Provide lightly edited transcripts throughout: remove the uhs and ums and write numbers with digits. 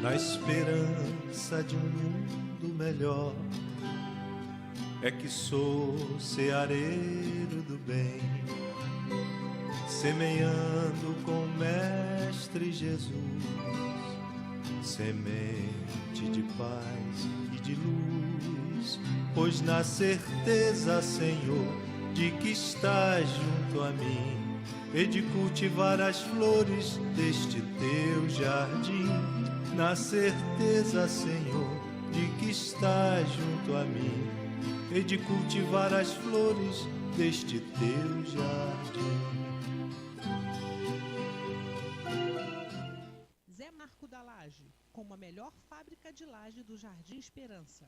na esperança de um mundo melhor. É que sou ceareiro do bem, semeando com o Mestre Jesus, semente de paz e de luz, pois na certeza, Senhor, de que estás junto a mim, e de cultivar as flores deste teu jardim. Na certeza, Senhor, de que estás junto a mim, e de cultivar as flores deste teu jardim. Zé Marco da Laje, como a melhor fábrica de laje do Jardim Esperança.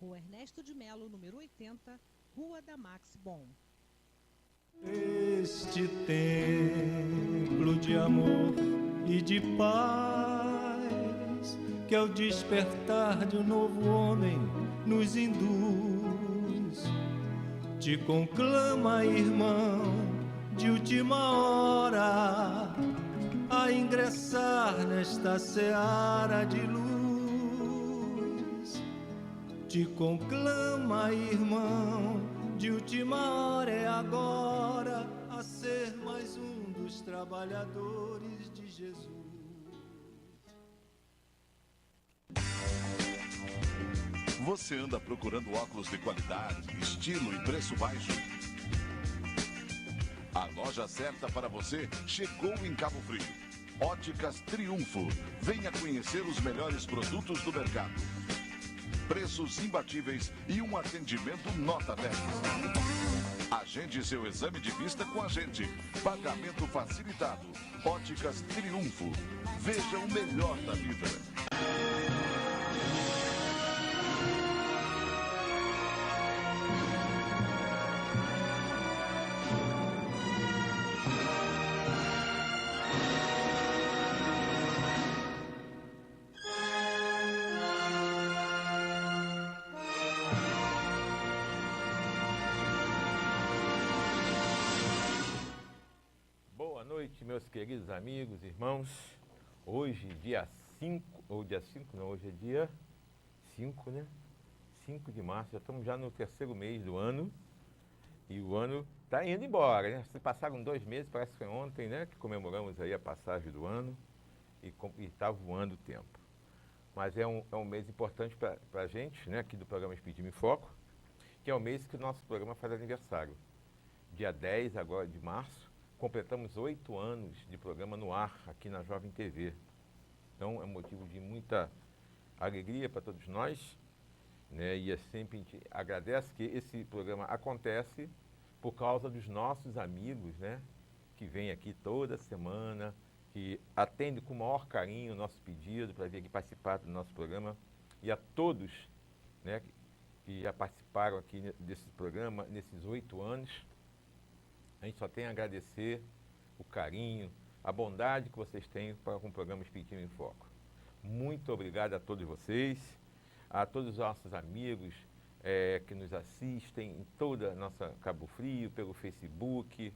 Rua Ernesto de Melo, número 80, Rua da Max Bom. Este templo de amor e de paz, que ao despertar de um novo homem nos induz, te conclama, irmão, de última hora, a ingressar nesta seara de luz. Te conclama, irmão, de última hora, é agora, a ser mais um dos trabalhadores de Jesus. Você anda procurando óculos de qualidade, estilo e preço baixo? A loja certa para você chegou em Cabo Frio. Óticas Triunfo. Venha conhecer os melhores produtos do mercado. Preços imbatíveis e um atendimento nota 10. Agende seu exame de vista com a gente. Pagamento facilitado. Óticas Triunfo. Veja o melhor da vida. Boa noite, meus queridos amigos, irmãos. Hoje, dia 5, ou dia 5 não, hoje é dia 5, né? 5 de março, já estamos já no terceiro mês do ano. E o ano está indo embora, né? Se passaram 2 meses, parece que foi ontem, né? Que comemoramos aí a passagem do ano e está voando o tempo. Mas é um mês importante para a gente, né? Aqui do programa Espiritismo em Foco, que é o mês que o nosso programa faz aniversário. Dia 10 agora de março, completamos 8 anos de programa no ar, aqui na Jovem TV. Então, é motivo de muita alegria para todos nós, né? E sempre a gente agradece que esse programa acontece por causa dos nossos amigos, né? Que vêm aqui toda semana, que atendem com o maior carinho o nosso pedido para vir aqui participar do nosso programa. E a todos, né, que já participaram aqui desse programa nesses 8 anos, a gente só tem a agradecer o carinho, a bondade que vocês têm para com o programa Espiritismo em Foco. Muito obrigado a todos vocês, a todos os nossos amigos que nos assistem em toda a nossa Cabo Frio, pelo Facebook,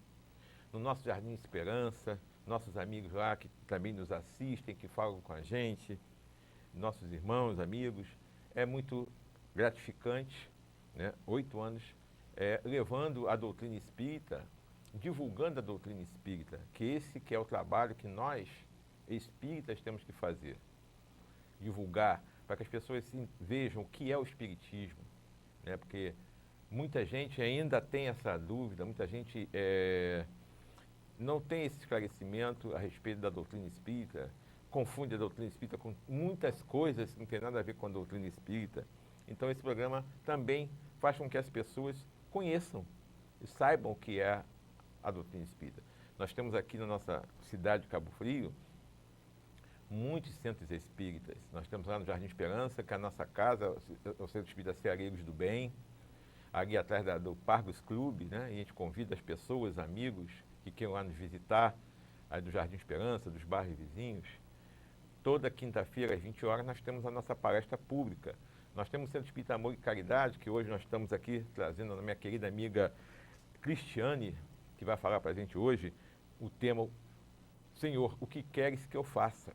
no nosso Jardim Esperança, nossos amigos lá que também nos assistem, que falam com a gente, nossos irmãos, amigos. É muito gratificante, né? 8 anos levando a doutrina espírita, divulgando a doutrina espírita, que esse que é o trabalho que nós, espíritas, temos que fazer. Divulgar, para que as pessoas vejam o que é o espiritismo, né? Porque muita gente ainda tem essa dúvida, muita gente não tem esse esclarecimento a respeito da doutrina espírita, confunde a doutrina espírita com muitas coisas que não tem nada a ver com a doutrina espírita. Então esse programa também faz com que as pessoas conheçam e saibam o que é a doutrina espírita. Nós temos aqui na nossa cidade de Cabo Frio muitos centros espíritas. Nós temos lá no Jardim Esperança, que é a nossa casa, o Centro Espírita Ceareiros do Bem, ali atrás do Pargos Clube, né? E a gente convida as pessoas, amigos, que queiram lá nos visitar, aí do Jardim Esperança, dos bairros vizinhos. Toda quinta-feira, às 20 horas, nós temos a nossa palestra pública. Nós temos o Centro Espírita Amor e Caridade, que hoje nós estamos aqui trazendo a minha querida amiga Cristiane, que vai falar para a gente hoje o tema: Senhor, o que queres que eu faça?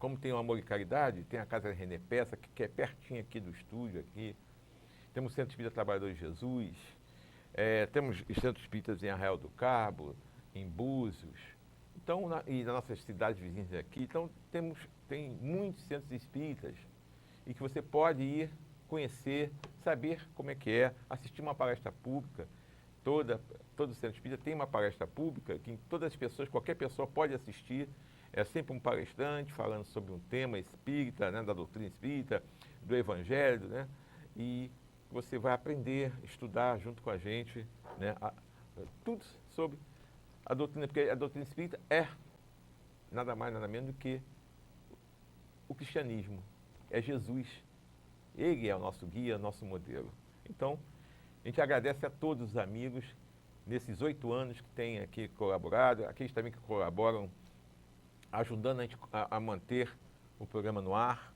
como tem o Amor e Caridade, tem a Casa René Peça, que é pertinho aqui do estúdio, aqui. Temos o Centro Espírita Trabalhador de Jesus, temos os Centros Espíritas em Arraial do Cabo, em Búzios, então, e nas nossas cidades vizinhas aqui. Então, tem muitos centros espíritas e que você pode ir conhecer, saber como é que é, assistir uma palestra pública. Todo centro espírita tem uma palestra pública que todas as pessoas, qualquer pessoa pode assistir. É sempre um palestrante falando sobre um tema espírita, né, da doutrina espírita, do evangelho, né, e você vai aprender, estudar junto com a gente, né, tudo sobre a doutrina, porque a doutrina espírita é nada mais, nada menos do que o cristianismo, é Jesus. Ele é o nosso guia, nosso modelo. Então, a gente agradece a todos os amigos nesses 8 anos que têm aqui colaborado, aqueles também que colaboram, ajudando a gente a manter o programa no ar,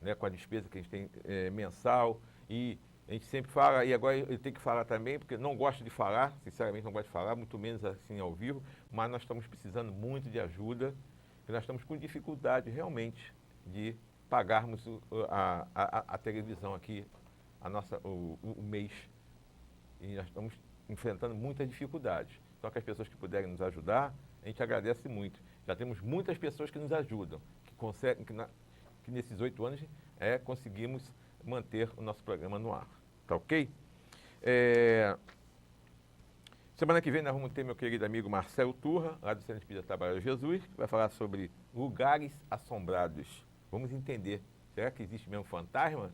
né, com a despesa que a gente tem mensal. E a gente sempre fala, e agora eu tenho que falar também, porque não gosto de falar, sinceramente não gosto de falar, muito menos assim ao vivo, mas nós estamos precisando muito de ajuda, e nós estamos com dificuldade realmente de pagarmos a televisão aqui, o mês. E nós estamos enfrentando muitas dificuldades. Então, que as pessoas que puderem nos ajudar, a gente agradece muito. Já temos muitas pessoas que nos ajudam, que conseguem, que nesses 8 anos conseguimos manter o nosso programa no ar. Tá ok? Semana que vem nós vamos ter meu querido amigo Marcelo Turra, lá do Centro Espírita Trabalhador de Jesus, que vai falar sobre lugares assombrados. Vamos entender, será que existe mesmo fantasma?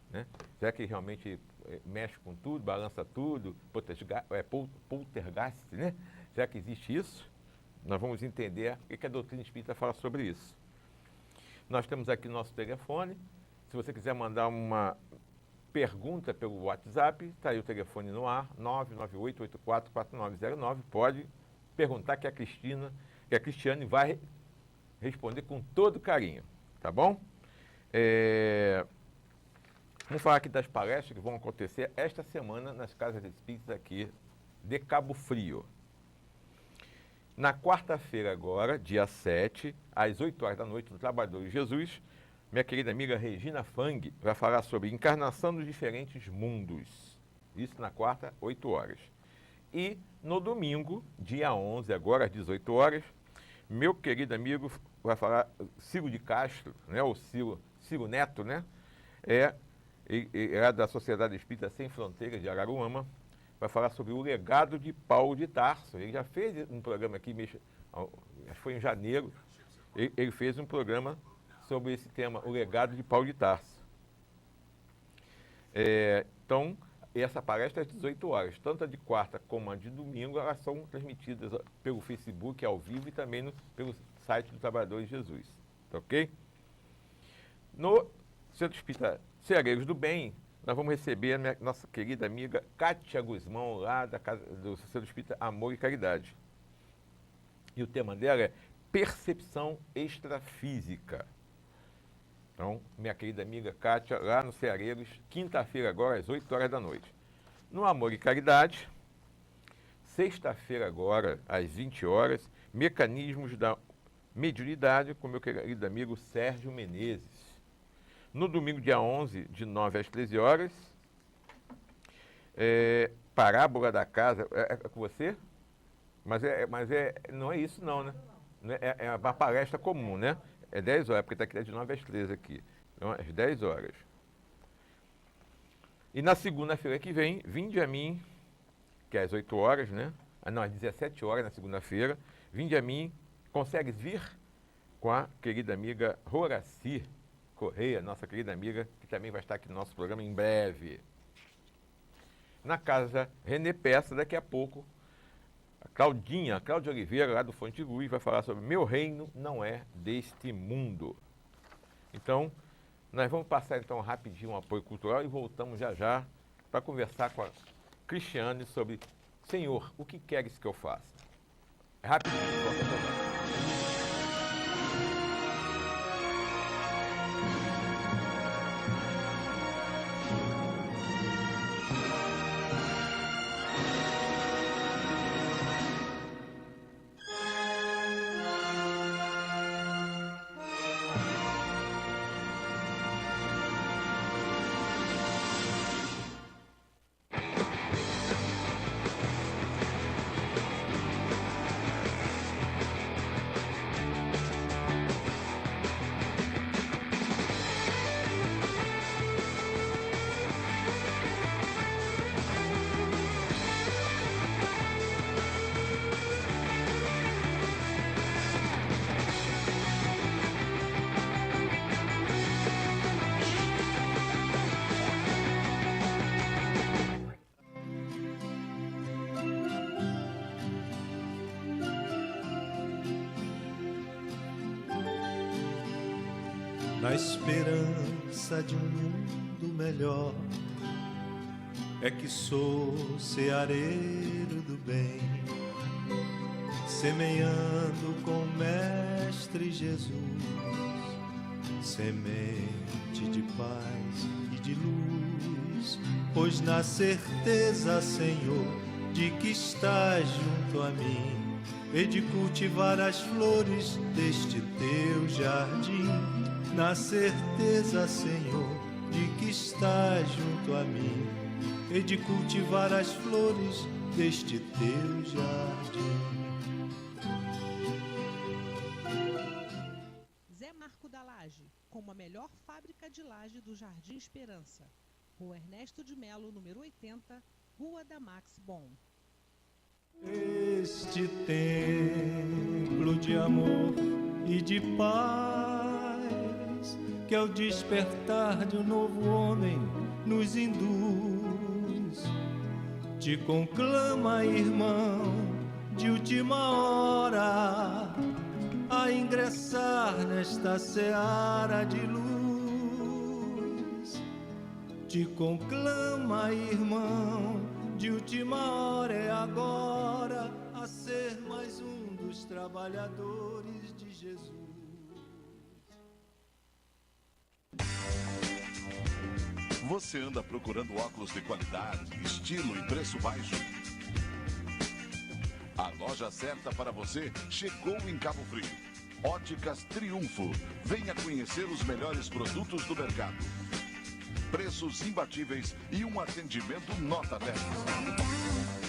Né? Será que realmente mexe com tudo, balança tudo, poltergeist, né? Será que existe isso? Nós vamos entender o que a doutrina espírita fala sobre isso. Nós temos aqui nosso telefone. Se você quiser mandar uma pergunta pelo WhatsApp, está aí o telefone no ar, 998-844909. Pode perguntar que a Cristiane vai responder com todo carinho, tá bom? Vamos falar aqui das palestras que vão acontecer esta semana nas casas espíritas aqui de Cabo Frio. Na quarta-feira agora, dia 7, às 8 horas da noite, no Trabalhador de Jesus, minha querida amiga Regina Fang vai falar sobre encarnação dos diferentes mundos. Isso na quarta, 8 horas. E no domingo, dia 11, agora às 18 horas, meu querido amigo vai falar, Ciro de Castro, né, o Ciro Neto, né, ele é da Sociedade Espírita Sem Fronteiras de Araruama, vai falar sobre o legado de Paulo de Tarso. Ele já fez um programa aqui, acho que foi em janeiro, ele fez um programa sobre esse tema, o legado de Paulo de Tarso. Então, essa palestra é às 18 horas, tanto a de quarta como a de domingo, elas são transmitidas pelo Facebook ao vivo e também pelo site do Trabalhador de Jesus. Tá ok? No Centro Espírita Ceareiros do Bem, nós vamos receber a nossa querida amiga Kátia Guzmão, lá da casa do Centro Espírita Amor e Caridade. E o tema dela é percepção extrafísica. Então, minha querida amiga Kátia, lá no Ceareiros, quinta-feira agora, às 8 horas da noite. No Amor e Caridade, sexta-feira agora, às 20 horas, mecanismos da mediunidade com meu querido amigo Sérgio Menezes. No domingo, dia 11, de 9 às 13 horas, Parábola da Casa, é com você? Mas não é isso não, né? É uma palestra comum, né? É 10 horas, porque está aqui de 9 às 13 aqui. Então, às 10 horas. E na segunda-feira que vem, vinde a mim, que é às 8 horas, né? Não, às 17 horas na segunda-feira, vinde a mim, consegues vir? Com a querida amiga Horaci Correia, nossa querida amiga, que também vai estar aqui no nosso programa em breve. Na casa René Peça, daqui a pouco, a Cláudia Oliveira, lá do Fonte Luz, vai falar sobre Meu Reino Não É Deste Mundo. Então, nós vamos passar então rapidinho um apoio cultural e voltamos já para conversar com a Cristiane sobre Senhor, o que queres que eu faça? É rapidinho, volta para na esperança de um mundo melhor. É que sou ceareiro do bem, semeando com o Mestre Jesus, semente de paz e de luz, pois na certeza, Senhor, de que estás junto a mim, e de cultivar as flores deste teu jardim. Na certeza, Senhor, de que estás junto a mim, e de cultivar as flores deste teu jardim. Zé Marco da Laje, como a melhor fábrica de laje do Jardim Esperança. Rua Ernesto de Melo, número 80, Rua da Max Bon. Este templo de amor e de paz, que ao despertar de um novo homem nos induz, te conclama, irmão, de última hora, a ingressar nesta seara de luz. Te conclama, irmão, de última hora, é agora, a ser mais um dos trabalhadores de Jesus. Você anda procurando óculos de qualidade, estilo e preço baixo? A loja certa para você chegou em Cabo Frio. Óticas Triunfo. Venha conhecer os melhores produtos do mercado. Preços imbatíveis e um atendimento nota 10.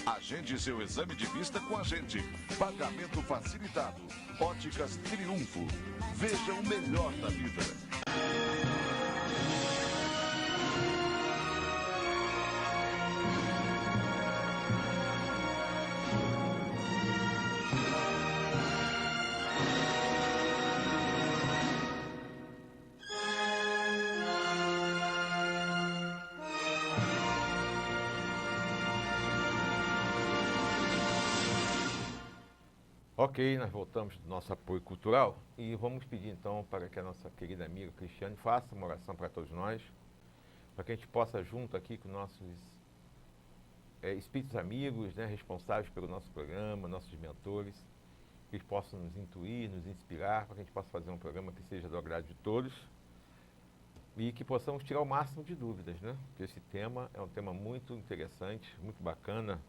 Agende seu exame de vista com a gente. Pagamento facilitado. Óticas Triunfo. Veja o melhor da vida. Ok, nós voltamos do nosso apoio cultural e vamos pedir então para que a nossa querida amiga Cristiane faça uma oração para todos nós, para que a gente possa junto aqui com nossos espíritos amigos, né, responsáveis pelo nosso programa, nossos mentores, que eles possam nos intuir, nos inspirar, para que a gente possa fazer um programa que seja do agrado de todos e que possamos tirar o máximo de dúvidas, né? Porque esse tema é um tema muito interessante, muito bacana,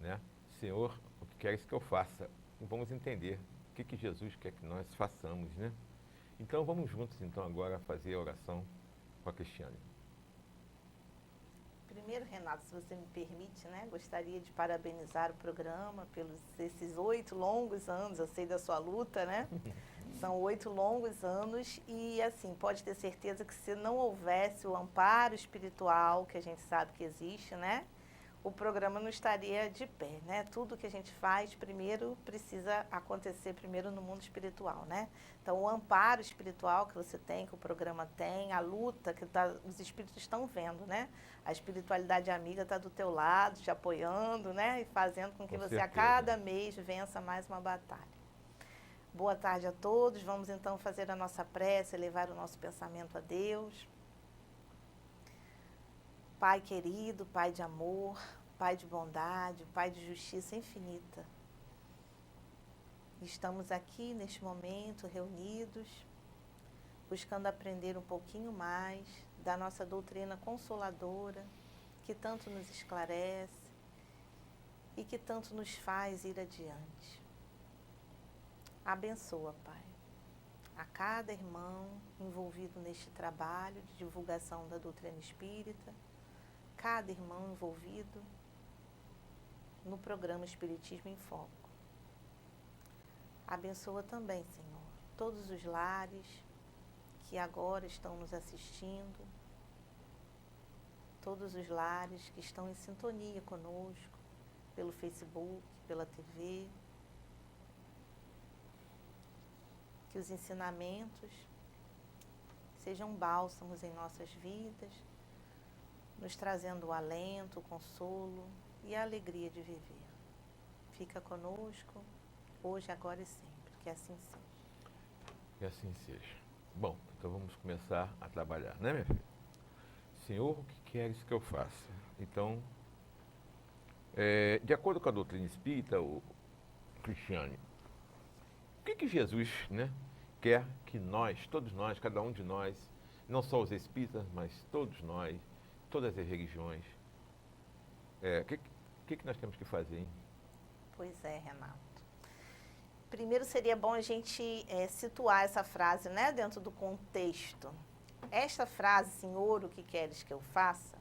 né? Senhor, o que queres que eu faça? E vamos entender o que Jesus quer que nós façamos, né? Então vamos juntos então agora fazer a oração com a Cristiane. Primeiro, Renato, se você me permite, né, gostaria de parabenizar o programa pelos esses 8 longos anos. Eu sei da sua luta, né? São 8 longos anos e, assim, pode ter certeza que se não houvesse o amparo espiritual, que a gente sabe que existe, né, o programa não estaria de pé, né? Tudo que a gente faz, primeiro, precisa acontecer primeiro no mundo espiritual, né? Então, o amparo espiritual que você tem, que o programa tem, a luta que os espíritos estão vendo, né? A espiritualidade amiga está do teu lado, te apoiando, né? E fazendo com que você a cada mês vença mais uma batalha. Boa tarde a todos. Vamos então fazer a nossa prece, elevar o nosso pensamento a Deus. Pai querido, Pai de amor, Pai de bondade, Pai de justiça infinita. Estamos aqui neste momento reunidos, buscando aprender um pouquinho mais da nossa doutrina consoladora, que tanto nos esclarece e que tanto nos faz ir adiante. Abençoa, Pai, a cada irmão envolvido neste trabalho de divulgação da doutrina espírita, cada irmão envolvido no programa Espiritismo em Foco. Abençoa também, Senhor, todos os lares que agora estão nos assistindo, todos os lares que estão em sintonia conosco, pelo Facebook, pela TV. Que os ensinamentos sejam bálsamos em nossas vidas, nos trazendo o alento, o consolo e a alegria de viver. Fica conosco, hoje, agora e sempre. Que assim seja. Que assim seja. Bom, então vamos começar a trabalhar, né, minha filha? Senhor, o que queres que eu faça? Então, de acordo com a doutrina espírita, o Cristiane, o que Jesus, né, quer que nós, todos nós, cada um de nós, não só os espíritas, mas todos nós, todas as religiões, o que nós temos que fazer, hein? Pois é, Renato. Primeiro seria bom a gente situar essa frase, né, dentro do contexto. Esta frase, Senhor, o que queres que eu faça,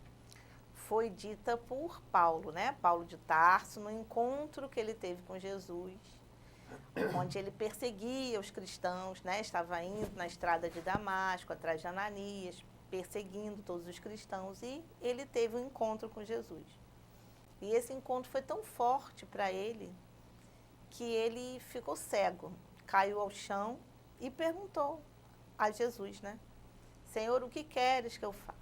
foi dita por Paulo, né? Paulo de Tarso, no encontro que ele teve com Jesus, onde ele perseguia os cristãos, né? Estava indo na estrada de Damasco, atrás de Ananias, perseguindo todos os cristãos, e ele teve um encontro com Jesus. E esse encontro foi tão forte para ele que ele ficou cego, caiu ao chão e perguntou a Jesus, né? Senhor, o que queres que eu faça?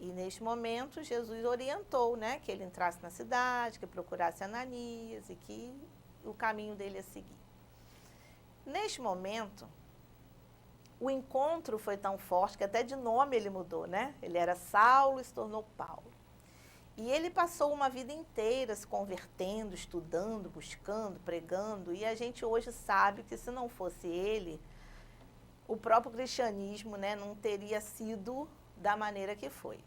E neste momento Jesus orientou, né, que ele entrasse na cidade, que procurasse Ananias e que o caminho dele ia seguir. Neste momento, o encontro foi tão forte que até de nome ele mudou, né? Ele era Saulo e se tornou Paulo. E ele passou uma vida inteira se convertendo, estudando, buscando, pregando, e a gente hoje sabe que se não fosse ele, o próprio cristianismo, né, não teria sido da maneira que foi.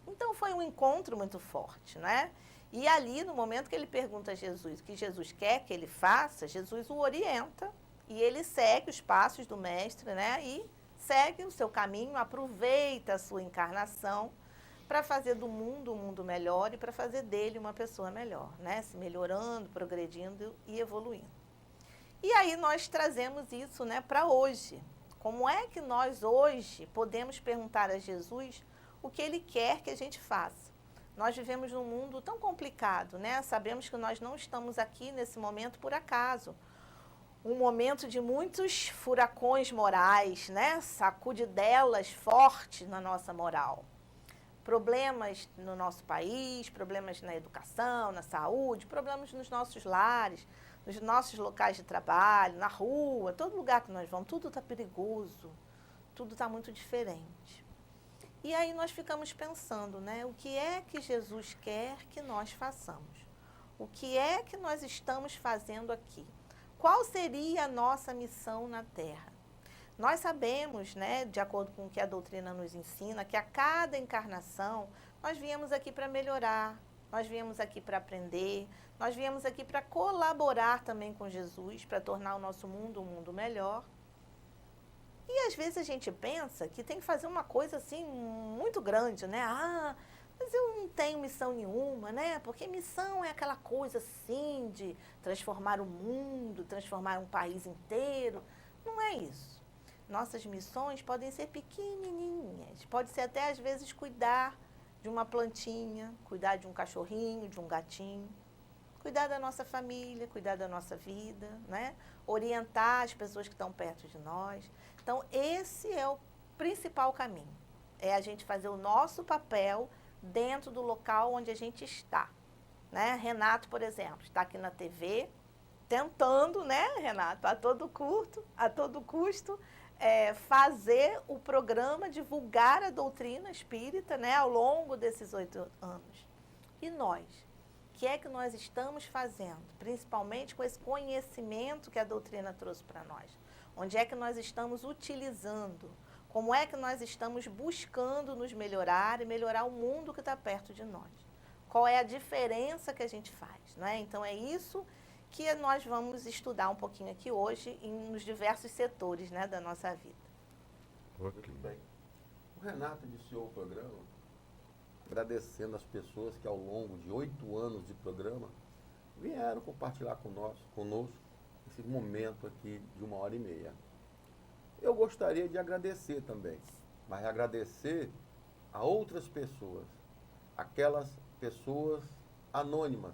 Então foi um encontro muito forte, né? E ali, no momento que ele pergunta a Jesus o que Jesus quer que ele faça, Jesus o orienta e ele segue os passos do mestre, né? E segue o seu caminho, aproveita a sua encarnação para fazer do mundo um mundo melhor e para fazer dele uma pessoa melhor, né? Se melhorando, progredindo e evoluindo. E aí nós trazemos isso, né, para hoje. Como é que nós hoje podemos perguntar a Jesus o que ele quer que a gente faça? Nós vivemos num mundo tão complicado, né? Sabemos que nós não estamos aqui nesse momento por acaso. Um momento de muitos furacões morais, né? Sacudidelas fortes na nossa moral. Problemas no nosso país, problemas na educação, na saúde, problemas nos nossos lares, nos nossos locais de trabalho, na rua, todo lugar que nós vamos, tudo está perigoso, tudo está muito diferente. E aí nós ficamos pensando, né, o que é que Jesus quer que nós façamos? O que é que nós estamos fazendo aqui? Qual seria a nossa missão na Terra? Nós sabemos, né, de acordo com o que a doutrina nos ensina, que a cada encarnação nós viemos aqui para melhorar, nós viemos aqui para aprender, nós viemos aqui para colaborar também com Jesus, para tornar o nosso mundo um mundo melhor. E às vezes a gente pensa que tem que fazer uma coisa assim muito grande, né? Ah, mas eu não tenho missão nenhuma, né? Porque missão é aquela coisa assim de transformar o mundo, transformar um país inteiro. Não é isso. Nossas missões podem ser pequenininhas, pode ser até às vezes cuidar de uma plantinha, cuidar de um cachorrinho, de um gatinho, cuidar da nossa família, cuidar da nossa vida, né? Orientar as pessoas que estão perto de nós. Então, esse é o principal caminho, é a gente fazer o nosso papel dentro do local onde a gente está, né? Renato, por exemplo, está aqui na TV, tentando, né, Renato, a todo custo, fazer o programa, divulgar a doutrina espírita, né, ao longo desses 8 anos. E nós? O que é que nós estamos fazendo? Principalmente com esse conhecimento que a doutrina trouxe para nós. Onde é que nós estamos utilizando? Como é que nós estamos buscando nos melhorar e melhorar o mundo que está perto de nós? Qual é a diferença que a gente faz, né? Então, é isso que nós vamos estudar um pouquinho aqui hoje nos diversos setores, né, da nossa vida. Muito bem. O Renato iniciou o programa agradecendo as pessoas que ao longo de 8 anos de programa vieram compartilhar conosco esse momento aqui de 1h30. Eu gostaria de agradecer também, mas agradecer a outras pessoas, aquelas pessoas anônimas,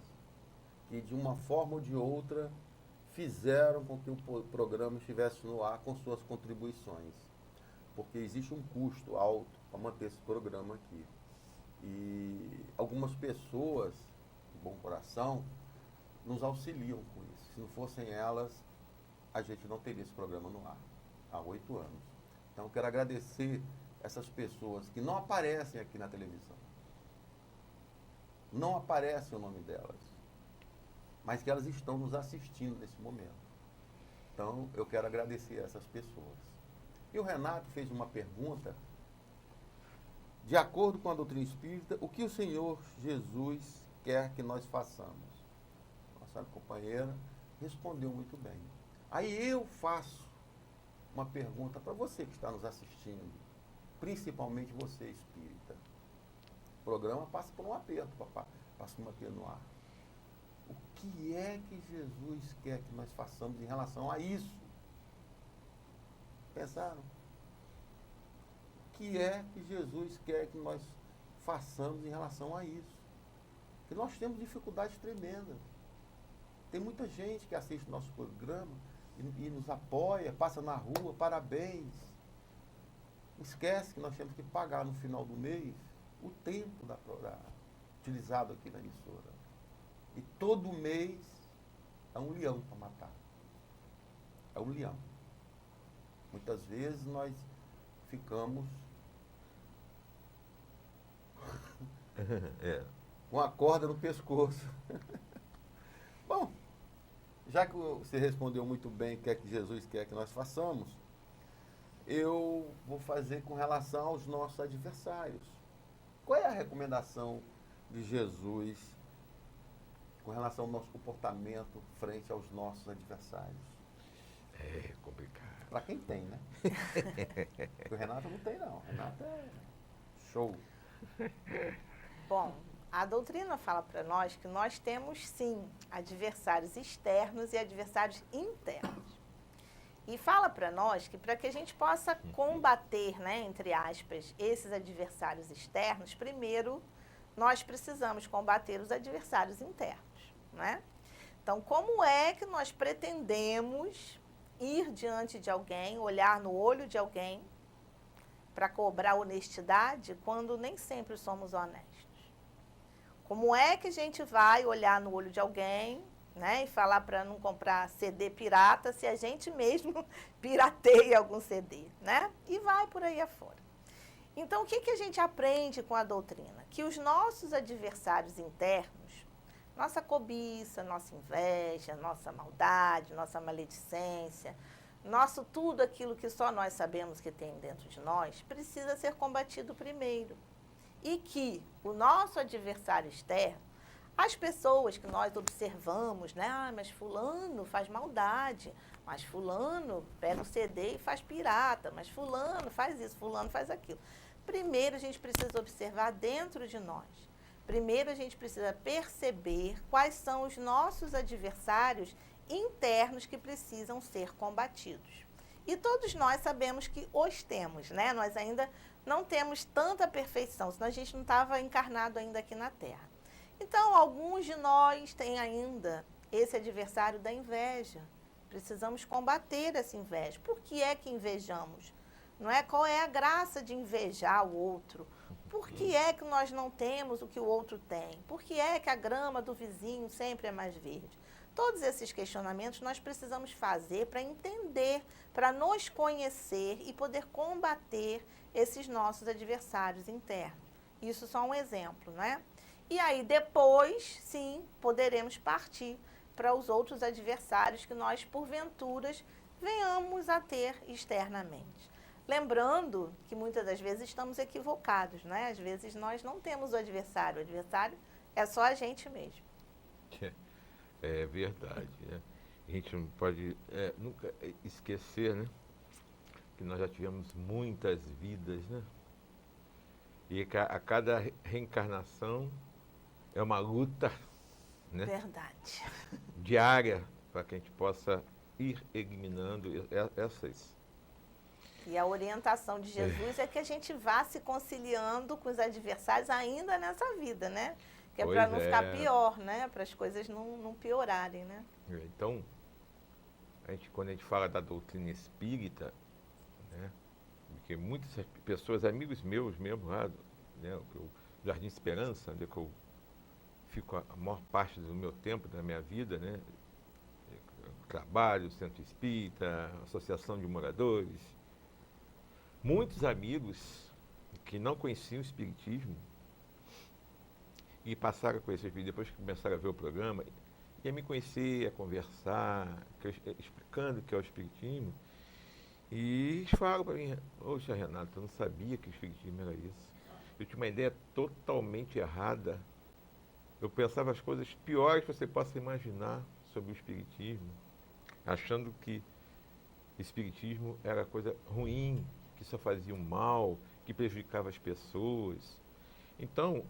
que de uma forma ou de outra fizeram com que o programa estivesse no ar com suas contribuições. Porque existe um custo alto para manter esse programa aqui. E algumas pessoas de bom coração nos auxiliam com isso. Se não fossem elas, a gente não teria esse programa no ar. há 8 anos. Então, eu quero agradecer essas pessoas que não aparecem aqui na televisão. Não aparece o nome delas, mas que elas estão nos assistindo nesse momento. Então, eu quero agradecer a essas pessoas. E o Renato fez uma pergunta, de acordo com a doutrina espírita, o que o Senhor Jesus quer que nós façamos? Nossa companheira respondeu muito bem. Aí eu faço uma pergunta para você que está nos assistindo, principalmente você, espírita. O programa passa por um aperto, papai, passa por um aperto no ar. O que é que Jesus quer que nós façamos em relação a isso? Pensaram? O que é que Jesus quer que nós façamos em relação a isso? Porque nós temos dificuldades tremendas. Tem muita gente que assiste nosso programa e nos apoia, passa na rua, parabéns. Esquece que nós temos que pagar no final do mês o tempo utilizado aqui na emissora. E todo mês é um leão para matar. É um leão. Muitas vezes nós ficamos com a corda no pescoço. Bom, já que você respondeu muito bem o que é que Jesus quer que nós façamos, eu vou fazer com relação aos nossos adversários. Qual é a recomendação de Jesus com relação ao nosso comportamento frente aos nossos adversários? É complicado. Para quem tem, né? Porque o Renato não tem, não. O Renato é show. Bom, a doutrina fala para nós que nós temos, sim, adversários externos e adversários internos. E fala para nós que para que a gente possa combater, né, entre aspas, esses adversários externos, primeiro nós precisamos combater os adversários internos, né? Então, como é que nós pretendemos ir diante de alguém, olhar no olho de alguém para cobrar honestidade quando nem sempre somos honestos? Como é que a gente vai olhar no olho de alguém, né, e falar para não comprar CD pirata se a gente mesmo pirateia algum CD, né? E vai por aí afora. Então, o que, que a gente aprende com a doutrina? Que os nossos adversários internos, nossa cobiça, nossa inveja, nossa maldade, nossa maledicência, nosso tudo aquilo que só nós sabemos que tem dentro de nós, precisa ser combatido primeiro. E que o nosso adversário externo, as pessoas que nós observamos, né? Ah, mas fulano faz maldade, mas fulano pega o CD e faz pirata, mas fulano faz isso, fulano faz aquilo. Primeiro a gente precisa observar dentro de nós. Primeiro a gente precisa perceber quais são os nossos adversários internos que precisam ser combatidos. E todos nós sabemos que os temos, né? Nós ainda não temos tanta perfeição, senão a gente não estava encarnado ainda aqui na Terra. Então, alguns de nós têm ainda esse adversário da inveja. Precisamos combater essa inveja. Por que é que invejamos? Não é? Qual é a graça de invejar o outro? Por que é que nós não temos o que o outro tem? Por que é que a grama do vizinho sempre é mais verde? Todos esses questionamentos nós precisamos fazer para entender, para nos conhecer e poder combater esses nossos adversários internos. Isso só um exemplo, não é? E aí depois, sim, poderemos partir para os outros adversários que nós, porventura, venhamos a ter externamente. Lembrando que muitas das vezes estamos equivocados, né? Às vezes nós não temos o adversário é só a gente mesmo. É verdade, né? A gente não pode nunca esquecer, né? Que nós já tivemos muitas vidas, né? E a cada reencarnação é uma luta, né? Verdade. Diária, para que a gente possa ir eliminando essas. E a orientação de Jesus é que a gente vá se conciliando com os adversários ainda nessa vida, né? Que é para não ficar pior, né? Para as coisas não piorarem, né? Então, quando a gente fala da doutrina espírita, né? Porque muitas pessoas, amigos meus mesmo, lá, né? O Jardim Esperança, onde eu fico a maior parte do meu tempo, da minha vida, né? trabalho, centro espírita, associação de moradores. Muitos amigos que não conheciam o espiritismo e passaram a conhecer o espiritismo, depois que começaram a ver o programa, e a me conhecer, a conversar, explicando o que é o espiritismo. E eles falam para mim: poxa, Renato, eu não sabia que o espiritismo era isso. Eu tinha uma ideia totalmente errada. Eu pensava as coisas piores que você possa imaginar sobre o espiritismo, achando que o espiritismo era coisa ruim, que só fazia um mal, que prejudicava as pessoas. Então,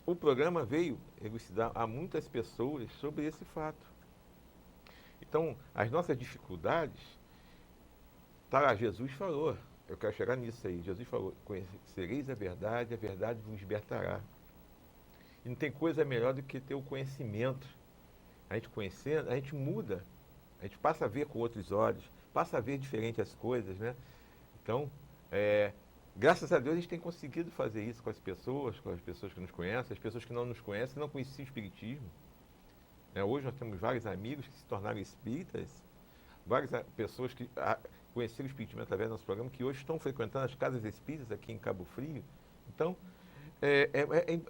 o programa veio elucidar a muitas pessoas sobre esse fato. Então, as nossas dificuldades, Jesus falou, eu quero chegar nisso aí, Jesus falou: conhecereis a verdade vos libertará. E não tem coisa melhor do que ter o conhecimento. A gente conhecendo, a gente muda, a gente passa a ver com outros olhos, passa a ver diferente as coisas, né? Então, graças a Deus a gente tem conseguido fazer isso com as pessoas que nos conhecem, as pessoas que não nos conhecem, não conheciam o espiritismo. Hoje nós temos vários amigos que se tornaram espíritas, várias pessoas que conheceram o espiritismo através do nosso programa, que hoje estão frequentando as casas espíritas aqui em Cabo Frio. Então,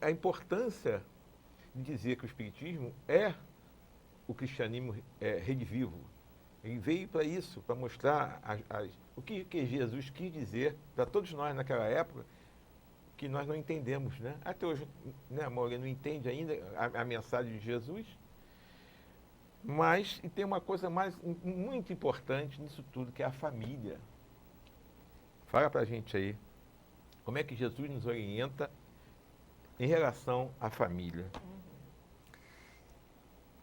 a importância de dizer que o espiritismo é o cristianismo redivivo. Ele veio para isso, para mostrar o que Jesus quis dizer para todos nós naquela época, que nós não entendemos, né? Até hoje, né, a maioria não entende ainda a mensagem de Jesus. Mas e tem uma coisa muito importante nisso tudo, que é a família. Fala para a gente aí, como é que Jesus nos orienta em relação à família?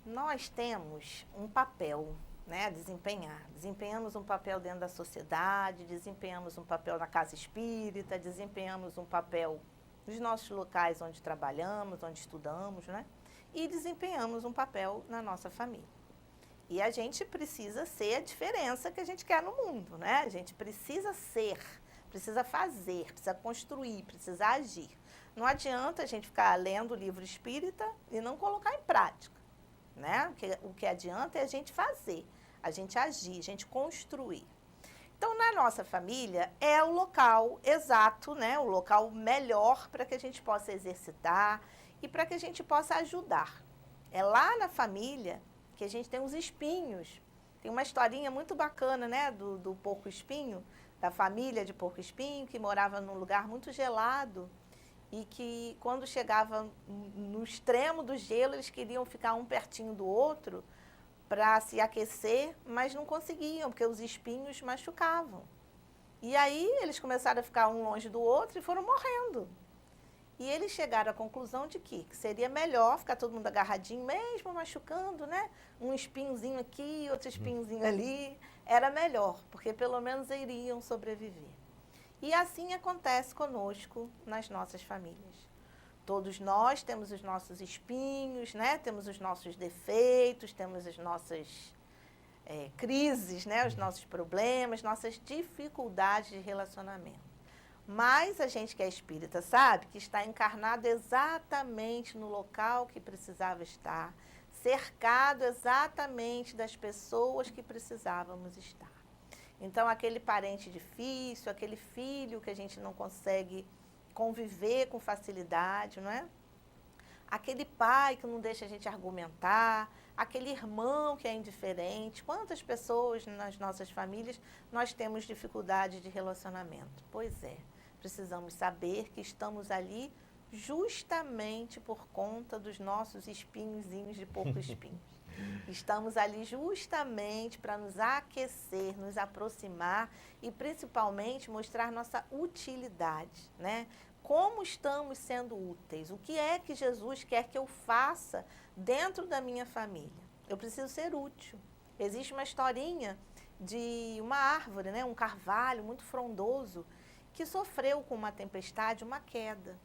Nós temos um papel, né, a desempenhar. Desempenhamos um papel dentro da sociedade, desempenhamos um papel na casa espírita, desempenhamos um papel nos nossos locais onde trabalhamos, onde estudamos, né? E desempenhamos um papel na nossa família. E a gente precisa ser a diferença que a gente quer no mundo, né? A gente precisa ser, precisa fazer, precisa construir, precisa agir. Não adianta a gente ficar lendo o livro espírita e não colocar em prática, né? O que adianta é a gente fazer, a gente agir, a gente construir. Então, na nossa família, é o local exato, né? O local melhor para que a gente possa exercitar e para que a gente possa ajudar. É lá na família que a gente tem os espinhos. Tem uma historinha muito bacana, né? Do porco-espinho, da família de porco-espinho, que morava num lugar muito gelado e que, quando chegava no extremo do gelo, eles queriam ficar um pertinho do outro para se aquecer, mas não conseguiam, porque os espinhos machucavam. E aí eles começaram a ficar um longe do outro e foram morrendo. E eles chegaram à conclusão de que seria melhor ficar todo mundo agarradinho, mesmo machucando, né? Um espinhozinho aqui, outro espinhozinho ali. Era melhor, porque pelo menos iriam sobreviver. E assim acontece conosco nas nossas famílias. Todos nós temos os nossos espinhos, né? Temos os nossos defeitos, temos as nossas crises, né? Os nossos problemas, nossas dificuldades de relacionamento. Mas a gente que é espírita sabe que está encarnado exatamente no local que precisava estar, cercado exatamente das pessoas que precisávamos estar. Então, aquele parente difícil, aquele filho que a gente não consegue conviver com facilidade, não é? Aquele pai que não deixa a gente argumentar, aquele irmão que é indiferente. Quantas pessoas nas nossas famílias nós temos dificuldade de relacionamento? Pois é, precisamos saber que estamos ali justamente por conta dos nossos espinhozinhos de porco-espinhos. Estamos ali justamente para nos aquecer, nos aproximar e principalmente mostrar nossa utilidade, né? Como estamos sendo úteis? O que é que Jesus quer que eu faça dentro da minha família? Eu preciso ser útil. Existe uma historinha de uma árvore, né? Um carvalho muito frondoso que sofreu com uma tempestade, uma queda.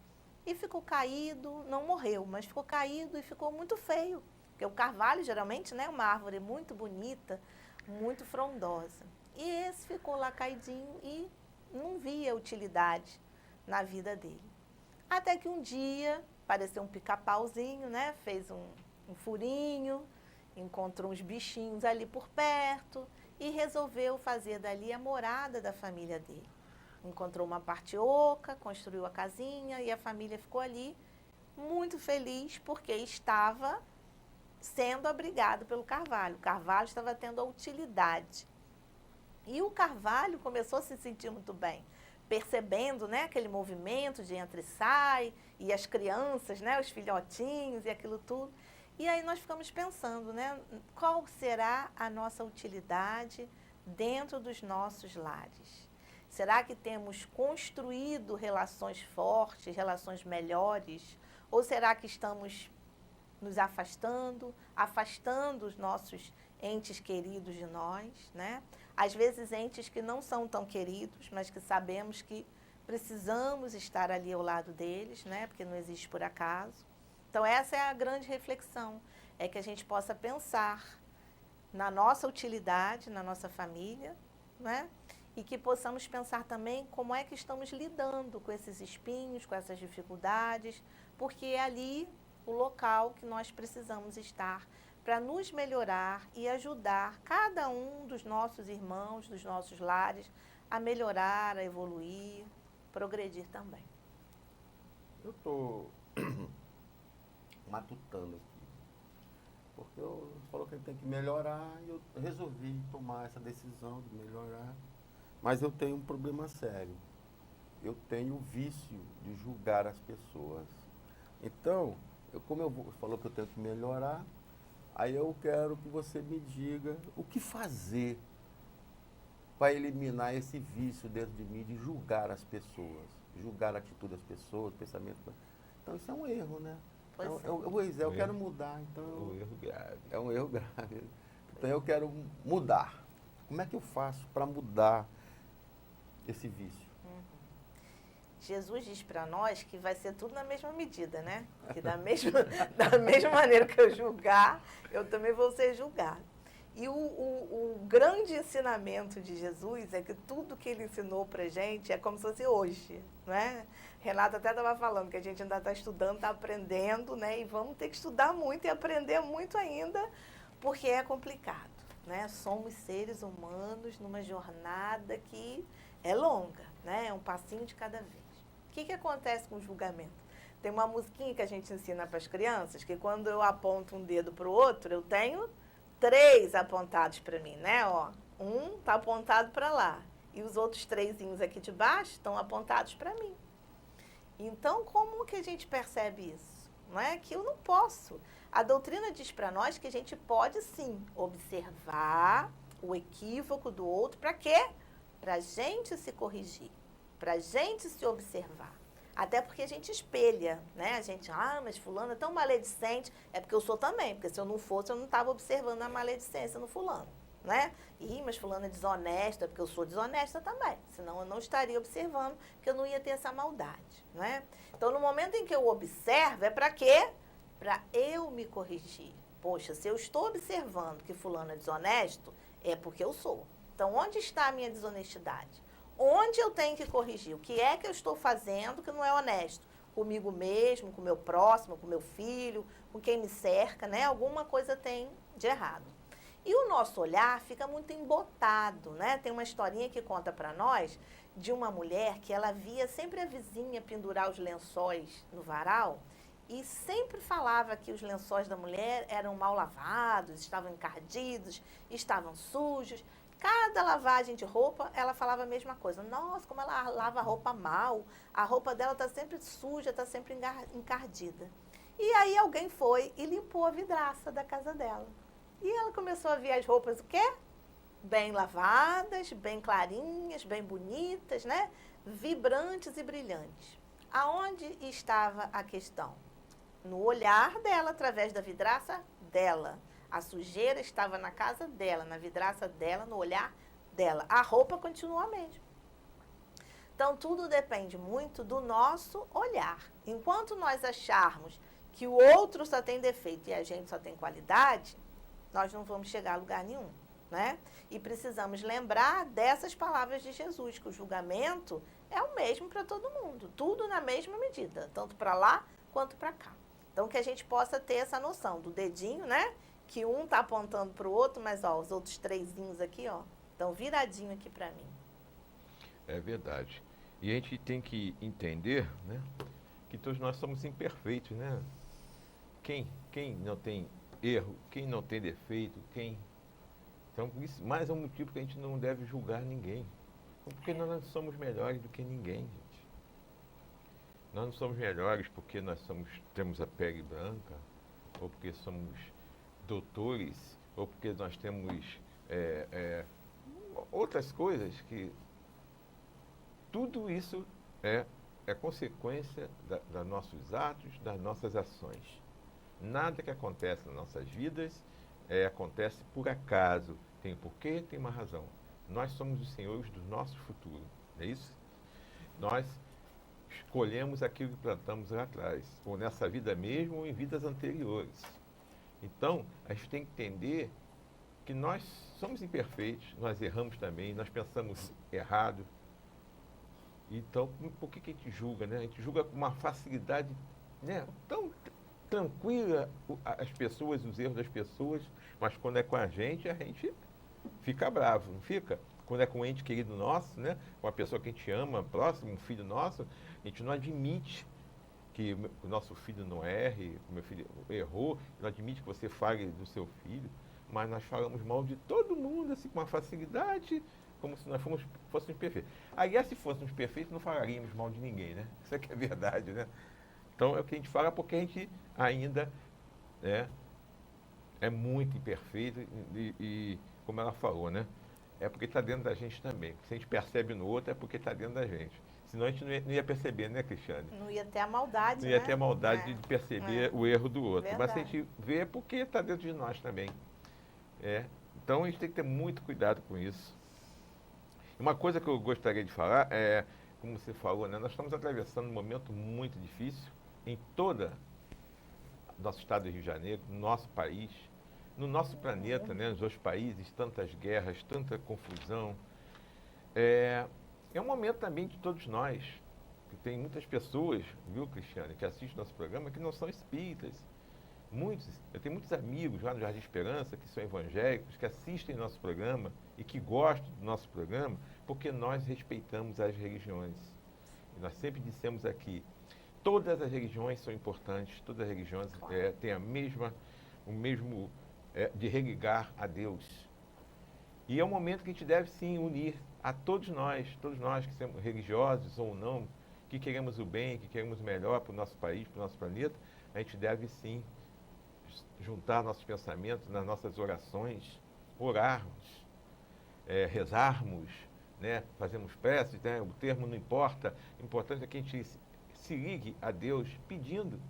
E ficou caído, não morreu, mas ficou caído e ficou muito feio. Porque o carvalho, geralmente, né, é uma árvore muito bonita, muito frondosa. E esse ficou lá caidinho e não via utilidade na vida dele. Até que um dia apareceu um pica-pauzinho, né, fez um furinho encontrou uns bichinhos ali por perto e resolveu fazer dali a morada da família dele. Encontrou uma parte oca, construiu a casinha e a família ficou ali muito feliz porque estava sendo abrigado pelo carvalho. O carvalho estava tendo a utilidade. E o carvalho começou a se sentir muito bem, percebendo, né, aquele movimento de entra e sai, e as crianças, né, os filhotinhos e aquilo tudo. E aí nós ficamos pensando, né, qual será a nossa utilidade dentro dos nossos lares? Será que temos construído relações fortes, relações melhores? Ou será que estamos nos afastando os nossos entes queridos de nós, né? Às vezes entes que não são tão queridos, mas que sabemos que precisamos estar ali ao lado deles, né? Porque não existe por acaso. Então essa é a grande reflexão, é que a gente possa pensar na nossa utilidade, na nossa família, né? E que possamos pensar também como é que estamos lidando com esses espinhos, com essas dificuldades, porque é ali o local que nós precisamos estar para nos melhorar e ajudar cada um dos nossos irmãos, dos nossos lares, a melhorar, a evoluir, progredir também. Eu estou matutando aqui, porque você falou que ele tem que melhorar e eu resolvi tomar essa decisão de melhorar, mas eu tenho um problema sério. Eu tenho o vício de julgar as pessoas. Então, você falou que eu tenho que melhorar, aí eu quero que você me diga o que fazer para eliminar esse vício dentro de mim de julgar as pessoas, julgar a atitude das pessoas, o pensamento. Então isso é um erro, né? Eu quero mudar, então... É um erro grave. É um erro grave. Então eu quero mudar. Como é que eu faço para mudar esse vício? Jesus diz para nós que vai ser tudo na mesma medida, né? Que da mesma maneira que eu julgar, eu também vou ser julgado. E o grande ensinamento de Jesus é que tudo que ele ensinou para a gente é como se fosse hoje, né? Renata até estava falando que a gente ainda está estudando, está aprendendo, né? E vamos ter que estudar muito e aprender muito ainda, porque é complicado, né? Somos seres humanos numa jornada que é longa, né? É um passinho de cada vez. O que acontece com o julgamento? Tem uma musiquinha que a gente ensina para as crianças, que quando eu aponto um dedo para o outro, eu tenho 3 apontados para mim, né? Ó, um está apontado para lá e os outros 3 aqui de baixo estão apontados para mim. Então, como que a gente percebe isso? Não é que eu não posso. A doutrina diz para nós que a gente pode sim observar o equívoco do outro. Para quê? Para a gente se corrigir, para a gente se observar. Até porque a gente espelha, né? A gente, mas fulano é tão maledicente. É porque eu sou também, porque se eu não fosse, eu não estava observando a maledicência no fulano, né? Mas fulano é desonesto, é porque eu sou desonesta também. Senão eu não estaria observando, porque eu não ia ter essa maldade, né? Então, no momento em que eu observo, é para quê? Para eu me corrigir. Poxa, se eu estou observando que fulano é desonesto, é porque eu sou. Então, onde está a minha desonestidade? Onde eu tenho que corrigir? O que é que eu estou fazendo que não é honesto? Comigo mesmo, com o meu próximo, com o meu filho, com quem me cerca, né? Alguma coisa tem de errado. E o nosso olhar fica muito embotado, né? Tem uma historinha que conta para nós de uma mulher que ela via sempre a vizinha pendurar os lençóis no varal e sempre falava que os lençóis da mulher eram mal lavados, estavam encardidos, estavam sujos. Cada lavagem de roupa, ela falava a mesma coisa. Nossa, como ela lava a roupa mal. A roupa dela está sempre suja, está sempre encardida. E aí alguém foi e limpou a vidraça da casa dela. E ela começou a ver as roupas, o quê? Bem lavadas, bem clarinhas, bem bonitas, né? Vibrantes e brilhantes. Aonde estava a questão? No olhar dela, através da vidraça dela. A sujeira estava na casa dela, na vidraça dela, no olhar dela. A roupa continua a mesma. Então, tudo depende muito do nosso olhar. Enquanto nós acharmos que o outro só tem defeito e a gente só tem qualidade, nós não vamos chegar a lugar nenhum, né? E precisamos lembrar dessas palavras de Jesus, que o julgamento é o mesmo para todo mundo. Tudo na mesma medida, tanto para lá quanto para cá. Então, que a gente possa ter essa noção do dedinho, né? que um tá apontando para o outro, mas ó, os outros trezinhos aqui, ó, estão viradinho aqui para mim. É verdade. E a gente tem que entender, né, que todos nós somos imperfeitos, né? Quem não tem erro, quem não tem defeito, Então, isso mais é um motivo que a gente não deve julgar ninguém. Porque nós não somos melhores do que ninguém, gente. Nós não somos melhores porque temos a pele branca, ou porque somos doutores, ou porque nós temos outras coisas que... Tudo isso é consequência dos nossos atos, das nossas ações. Nada que acontece nas nossas vidas acontece por acaso. Tem um porquê, tem uma razão. Nós somos os senhores do nosso futuro, não é isso? Nós escolhemos aquilo que plantamos lá atrás, ou nessa vida mesmo, ou em vidas anteriores. Então, a gente tem que entender que nós somos imperfeitos, nós erramos também, nós pensamos errado. Então, por que a gente julga, né? A gente julga com uma facilidade, né, tão tranquila as pessoas, os erros das pessoas, mas quando é com a gente fica bravo, não fica? Quando é com um ente querido nosso, né, com uma pessoa que a gente ama, próximo, um filho nosso, a gente não admite que o nosso filho não erre, o meu filho errou, não admite que você fale do seu filho, mas nós falamos mal de todo mundo, assim, com uma facilidade, como se nós fôssemos perfeitos. Aliás, se fôssemos perfeitos, não falaríamos mal de ninguém, né? Isso é que é verdade, né? Então, é o que a gente fala porque a gente ainda é muito imperfeito e, como ela falou, né? É porque está dentro da gente também. Se a gente percebe no outro, é porque está dentro da gente. Senão a gente não ia perceber, né, Cristiane? Não ia ter a maldade, Não ia ter a maldade de perceber o erro do outro. Verdade. Mas se a gente vê, é porque está dentro de nós também. Então, a gente tem que ter muito cuidado com isso. Uma coisa que eu gostaria de falar é, como você falou, né, nós estamos atravessando um momento muito difícil em todo o nosso estado do Rio de Janeiro, no nosso país, no nosso planeta, né, nos outros países, tantas guerras, tanta confusão. É um momento também de todos nós, que tem muitas pessoas, viu, Cristiane, que assistem nosso programa, que não são espíritas. Eu tenho muitos amigos lá no Jardim Esperança, que são evangélicos, que assistem nosso programa e que gostam do nosso programa, porque nós respeitamos as religiões. E nós sempre dissemos aqui, todas as religiões são importantes, todas as religiões têm o mesmo de religar a Deus. E é um momento que a gente deve sim unir a todos nós que somos religiosos ou não, que queremos o bem, que queremos o melhor para o nosso país, para o nosso planeta, a gente deve sim juntar nossos pensamentos nas nossas orações, orarmos, rezarmos, né, fazermos preces, né, o termo não importa, o importante é que a gente se ligue a Deus pedindo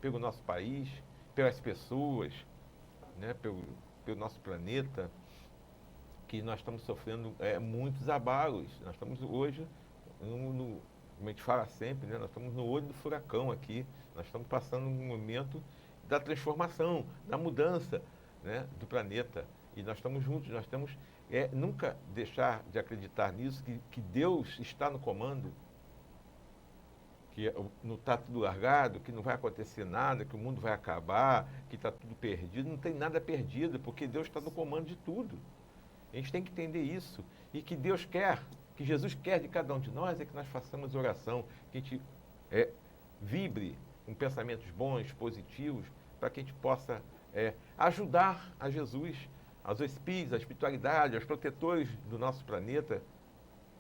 pelo nosso país, pelas pessoas, né, pelo nosso planeta, que nós estamos sofrendo muitos abalos. Nós estamos hoje, como a gente fala sempre, né, nós estamos no olho do furacão aqui, nós estamos passando um momento da transformação, da mudança, né, do planeta. E nós estamos juntos, nós temos nunca deixar de acreditar nisso, que Deus está no comando, que não está tudo largado, que não vai acontecer nada, que o mundo vai acabar, que está tudo perdido. Não tem nada perdido, porque Deus está no comando de tudo. A gente tem que entender isso. E que Deus quer, que Jesus quer de cada um de nós, é que nós façamos oração, que a gente vibre com pensamentos bons, positivos, para que a gente possa ajudar a Jesus, aos espíritos, à espiritualidade, aos protetores do nosso planeta,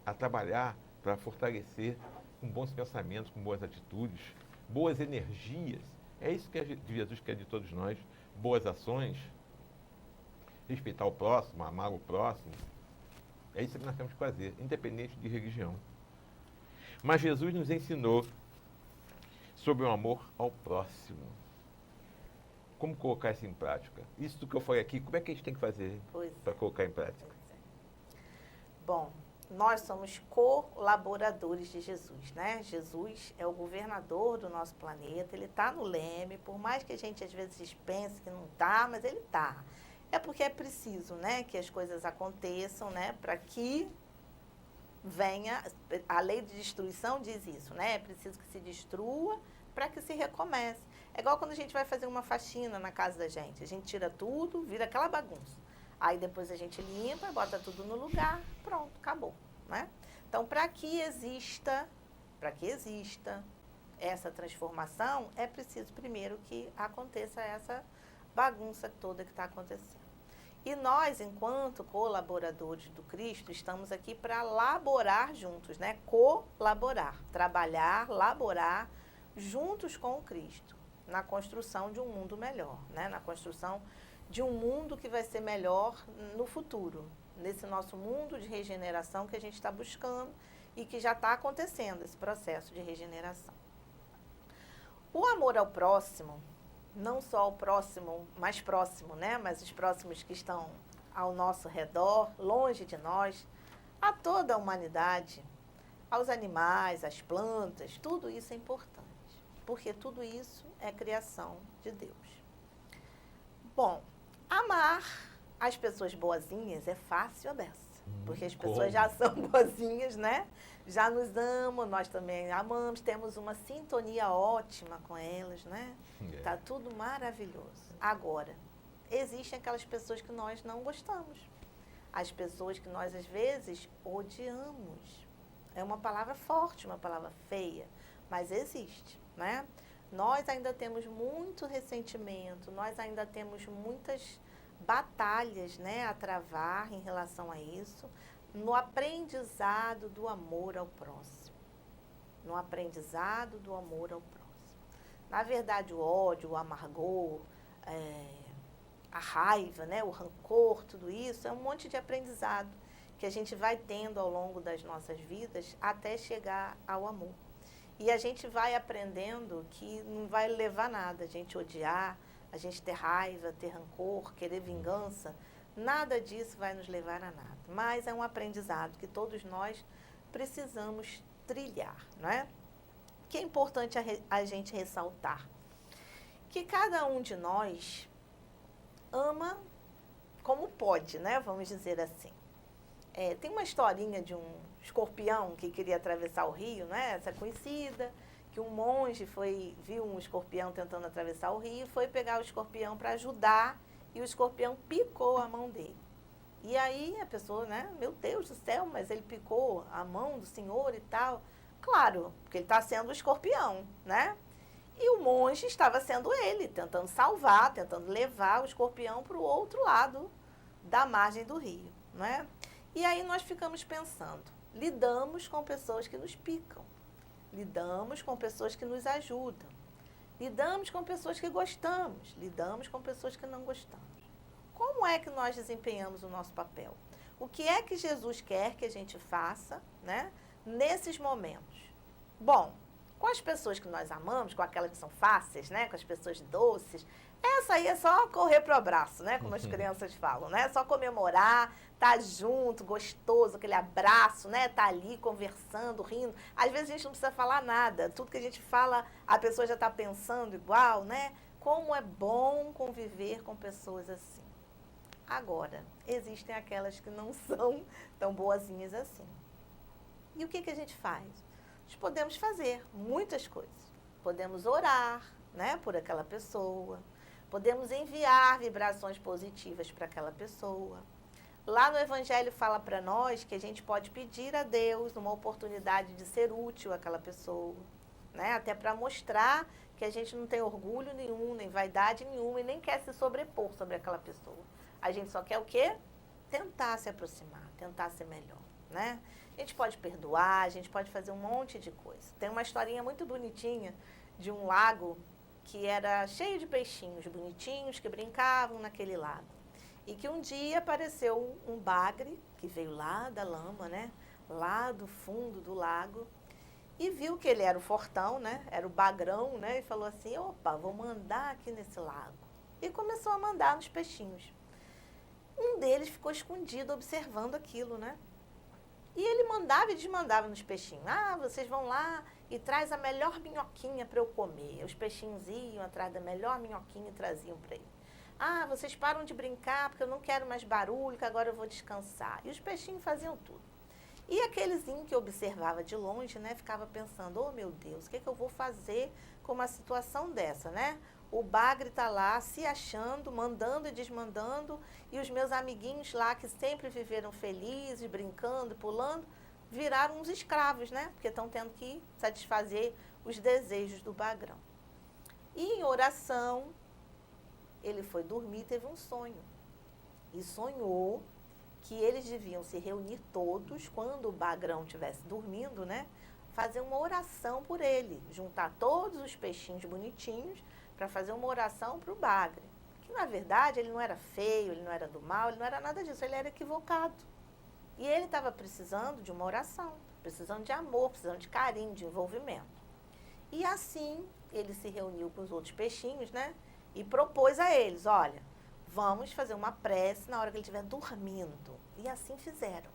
a trabalhar para fortalecer com bons pensamentos, com boas atitudes, boas energias. É isso que Jesus quer de todos nós, boas ações, respeitar o próximo, amar o próximo. É isso que nós temos que fazer, independente de religião. Mas Jesus nos ensinou sobre o amor ao próximo. Como colocar isso em prática? Isso que eu falei aqui, como é que a gente tem que fazer para colocar em prática? Bom, nós somos colaboradores de Jesus, né? Jesus é o governador do nosso planeta, ele está no leme, por mais que a gente às vezes pense que não está, mas ele está. É porque é preciso, né, que as coisas aconteçam, né, para que venha, a lei de destruição diz isso, né? É preciso que se destrua para que se recomece. É igual quando a gente vai fazer uma faxina na casa da gente. A gente tira tudo, vira aquela bagunça. Aí depois a gente limpa, bota tudo no lugar, pronto, acabou, né? Então, para que exista essa transformação, é preciso primeiro que aconteça essa bagunça toda que está acontecendo. E nós, enquanto colaboradores do Cristo, estamos aqui para laborar juntos, né? Colaborar, trabalhar, laborar juntos com o Cristo, na construção de um mundo melhor, né? Na construção de um mundo que vai ser melhor no futuro, nesse nosso mundo de regeneração que a gente está buscando e que já está acontecendo, esse processo de regeneração. O amor ao próximo, não só ao próximo, mais próximo, né? Mas os próximos que estão ao nosso redor, longe de nós, a toda a humanidade, aos animais, às plantas, tudo isso é importante, porque tudo isso é criação de Deus. Bom, amar as pessoas boazinhas é fácil a beça, porque as pessoas já são boazinhas, né? Já nos amam, nós também amamos, temos uma sintonia ótima com elas, né? Tá tudo maravilhoso. Agora, existem aquelas pessoas que nós não gostamos. As pessoas que nós, às vezes, odiamos. É uma palavra forte, uma palavra feia, mas existe, né? Nós ainda temos muito ressentimento, nós ainda temos muitas batalhas, né, a travar em relação a isso, no aprendizado do amor ao próximo. No aprendizado do amor ao próximo. Na verdade, o ódio, o amargor, a raiva, né, o rancor, tudo isso é um monte de aprendizado que a gente vai tendo ao longo das nossas vidas até chegar ao amor. E a gente vai aprendendo que não vai levar a nada, a gente odiar, a gente ter raiva, ter rancor, querer vingança, nada disso vai nos levar a nada. Mas é um aprendizado que todos nós precisamos trilhar, não é? Que é importante a gente ressaltar que cada um de nós ama como pode, né? Vamos dizer assim. Tem uma historinha de um escorpião que queria atravessar o rio, né? Essa é conhecida, que um monge viu um escorpião tentando atravessar o rio, foi pegar o escorpião para ajudar e o escorpião picou a mão dele. E aí a pessoa, né? Meu Deus do céu, mas ele picou a mão do senhor e tal. Claro, porque ele está sendo o escorpião, né? E o monge estava sendo ele, tentando salvar, tentando levar o escorpião para o outro lado da margem do rio, né? E aí nós ficamos pensando, lidamos com pessoas que nos picam, lidamos com pessoas que nos ajudam, lidamos com pessoas que gostamos, lidamos com pessoas que não gostamos. Como é que nós desempenhamos o nosso papel? O que é que Jesus quer que a gente faça, né, nesses momentos? Bom, com as pessoas que nós amamos, com aquelas que são fáceis, né, com as pessoas doces, essa aí é só correr pro abraço, né, como as crianças falam, né, só comemorar, tá junto, gostoso, aquele abraço, né, tá ali conversando, rindo. Às vezes a gente não precisa falar nada, tudo que a gente fala, a pessoa já está pensando igual, né? Como é bom conviver com pessoas assim. Agora, existem aquelas que não são tão boazinhas assim. E o que a gente faz? Nós podemos fazer muitas coisas. Podemos orar, né, por aquela pessoa. Podemos enviar vibrações positivas para aquela pessoa. Lá no Evangelho fala para nós que a gente pode pedir a Deus uma oportunidade de ser útil àquela pessoa, né? Até para mostrar que a gente não tem orgulho nenhum, nem vaidade nenhuma e nem quer se sobrepor sobre aquela pessoa. A gente só quer o quê? Tentar se aproximar, tentar ser melhor, né? A gente pode perdoar, a gente pode fazer um monte de coisa. Tem uma historinha muito bonitinha de um lago que era cheio de peixinhos bonitinhos que brincavam naquele lago. E que um dia apareceu um bagre, que veio lá da lama, né? Lá do fundo do lago, e viu que ele era o fortão, né? Era o bagrão, né? E falou assim, opa, vou mandar aqui nesse lago. E começou a mandar nos peixinhos. Um deles ficou escondido observando aquilo, né? E ele mandava e desmandava nos peixinhos. Ah, vocês vão lá e traz a melhor minhoquinha para eu comer. Os peixinhos iam atrás da melhor minhoquinha e traziam para ele. Ah, vocês param de brincar porque eu não quero mais barulho, que agora eu vou descansar. E os peixinhos faziam tudo. E aquelezinho que observava de longe, né, ficava pensando, oh meu Deus, o que eu vou fazer com uma situação dessa, né? O bagre está lá se achando, mandando e desmandando, e os meus amiguinhos lá que sempre viveram felizes, brincando, pulando, viraram uns escravos, né? Porque estão tendo que satisfazer os desejos do bagrão. E em oração, ele foi dormir e teve um sonho. E sonhou que eles deviam se reunir todos, quando o bagrão estivesse dormindo, né? Fazer uma oração por ele, juntar todos os peixinhos bonitinhos para fazer uma oração para o bagre. Que, na verdade, ele não era feio, ele não era do mal, ele não era nada disso, ele era equivocado. E ele estava precisando de uma oração, precisando de amor, precisando de carinho, de envolvimento. E assim, ele se reuniu com os outros peixinhos, né? E propôs a eles, olha, vamos fazer uma prece na hora que ele estiver dormindo. E assim fizeram.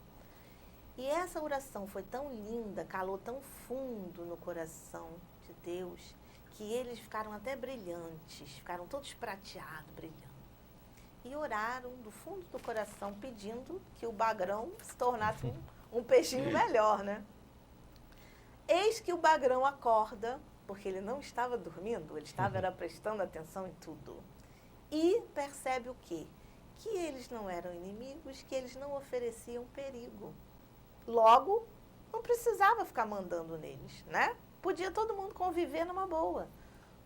E essa oração foi tão linda, calou tão fundo no coração de Deus, que eles ficaram até brilhantes, ficaram todos prateados, brilhando. E oraram do fundo do coração, pedindo que o bagrão se tornasse um peixinho melhor, né? Eis que o bagrão acorda, porque ele não estava dormindo, ele estava era prestando atenção em tudo. E percebe o quê? Que eles não eram inimigos, que eles não ofereciam perigo. Logo, não precisava ficar mandando neles, né? Podia todo mundo conviver numa boa.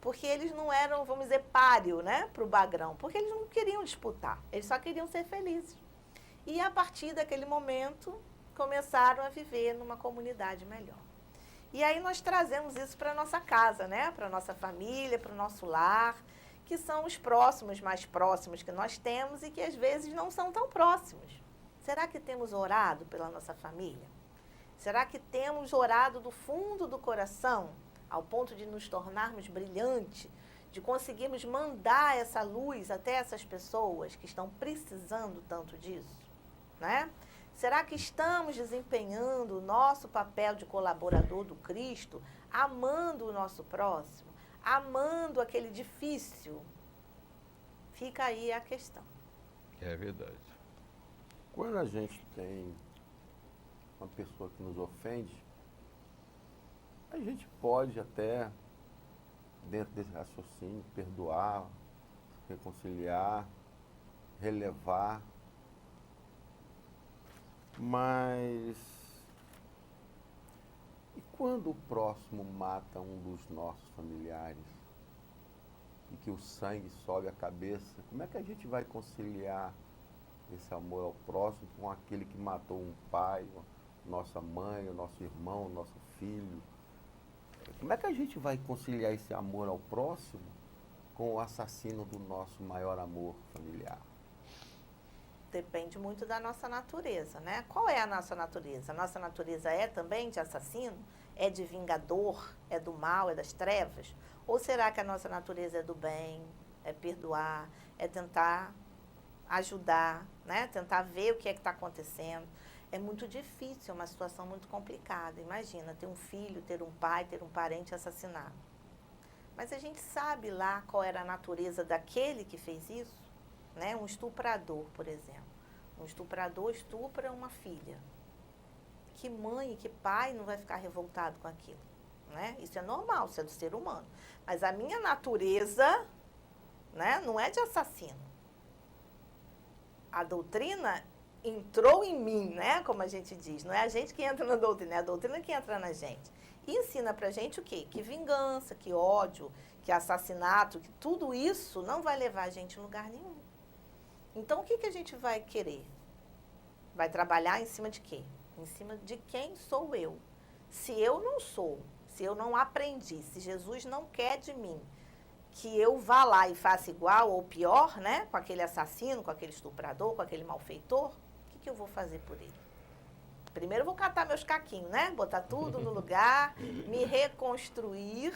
Porque eles não eram, vamos dizer, páreo, né, para o bagrão. Porque eles não queriam disputar, eles só queriam ser felizes. E a partir daquele momento, começaram a viver numa comunidade melhor. E aí nós trazemos isso para a nossa casa, né? Para a nossa família, para o nosso lar, que são os próximos, mais próximos que nós temos e que às vezes não são tão próximos. Será que temos orado pela nossa família? Será que temos orado do fundo do coração, ao ponto de nos tornarmos brilhantes, de conseguirmos mandar essa luz até essas pessoas que estão precisando tanto disso, né? Será que estamos desempenhando o nosso papel de colaborador do Cristo, amando o nosso próximo, amando aquele difícil? Fica aí a questão. É verdade. Quando a gente tem uma pessoa que nos ofende, a gente pode até, dentro desse raciocínio, perdoar, reconciliar, relevar. Mas e quando o próximo mata um dos nossos familiares e que o sangue sobe a cabeça, como é que a gente vai conciliar esse amor ao próximo com aquele que matou um pai, nossa mãe, o nosso irmão, o nosso filho? Como é que a gente vai conciliar esse amor ao próximo com o assassino do nosso maior amor familiar? Depende muito da nossa natureza, né? Qual é a nossa natureza? A nossa natureza é também de assassino? É de vingador? É do mal? É das trevas? Ou será que a nossa natureza é do bem? É perdoar? É tentar ajudar, né? Tentar ver o que é que está acontecendo? É muito difícil, é uma situação muito complicada. Imagina, ter um filho, ter um pai, ter um parente assassinado. Mas a gente sabe lá qual era a natureza daquele que fez isso? Né? Um estuprador, por exemplo. Um estuprador estupra uma filha. Que mãe e que pai não vai ficar revoltado com aquilo? Né? Isso é normal, isso é do ser humano. Mas a minha natureza, né, não é de assassino. A doutrina entrou em mim, né, como a gente diz. Não é a gente que entra na doutrina, é a doutrina que entra na gente. E ensina pra gente o quê? Que vingança, que ódio, que assassinato, que tudo isso não vai levar a gente em lugar nenhum. Então, o que a gente vai querer? Vai trabalhar em cima de quê? Em cima de quem sou eu. Se eu não sou, se eu não aprendi, se Jesus não quer de mim que eu vá lá e faça igual ou pior, né? Com aquele assassino, com aquele estuprador, com aquele malfeitor, o que eu vou fazer por ele? Primeiro eu vou catar meus caquinhos, né? Botar tudo no lugar, me reconstruir.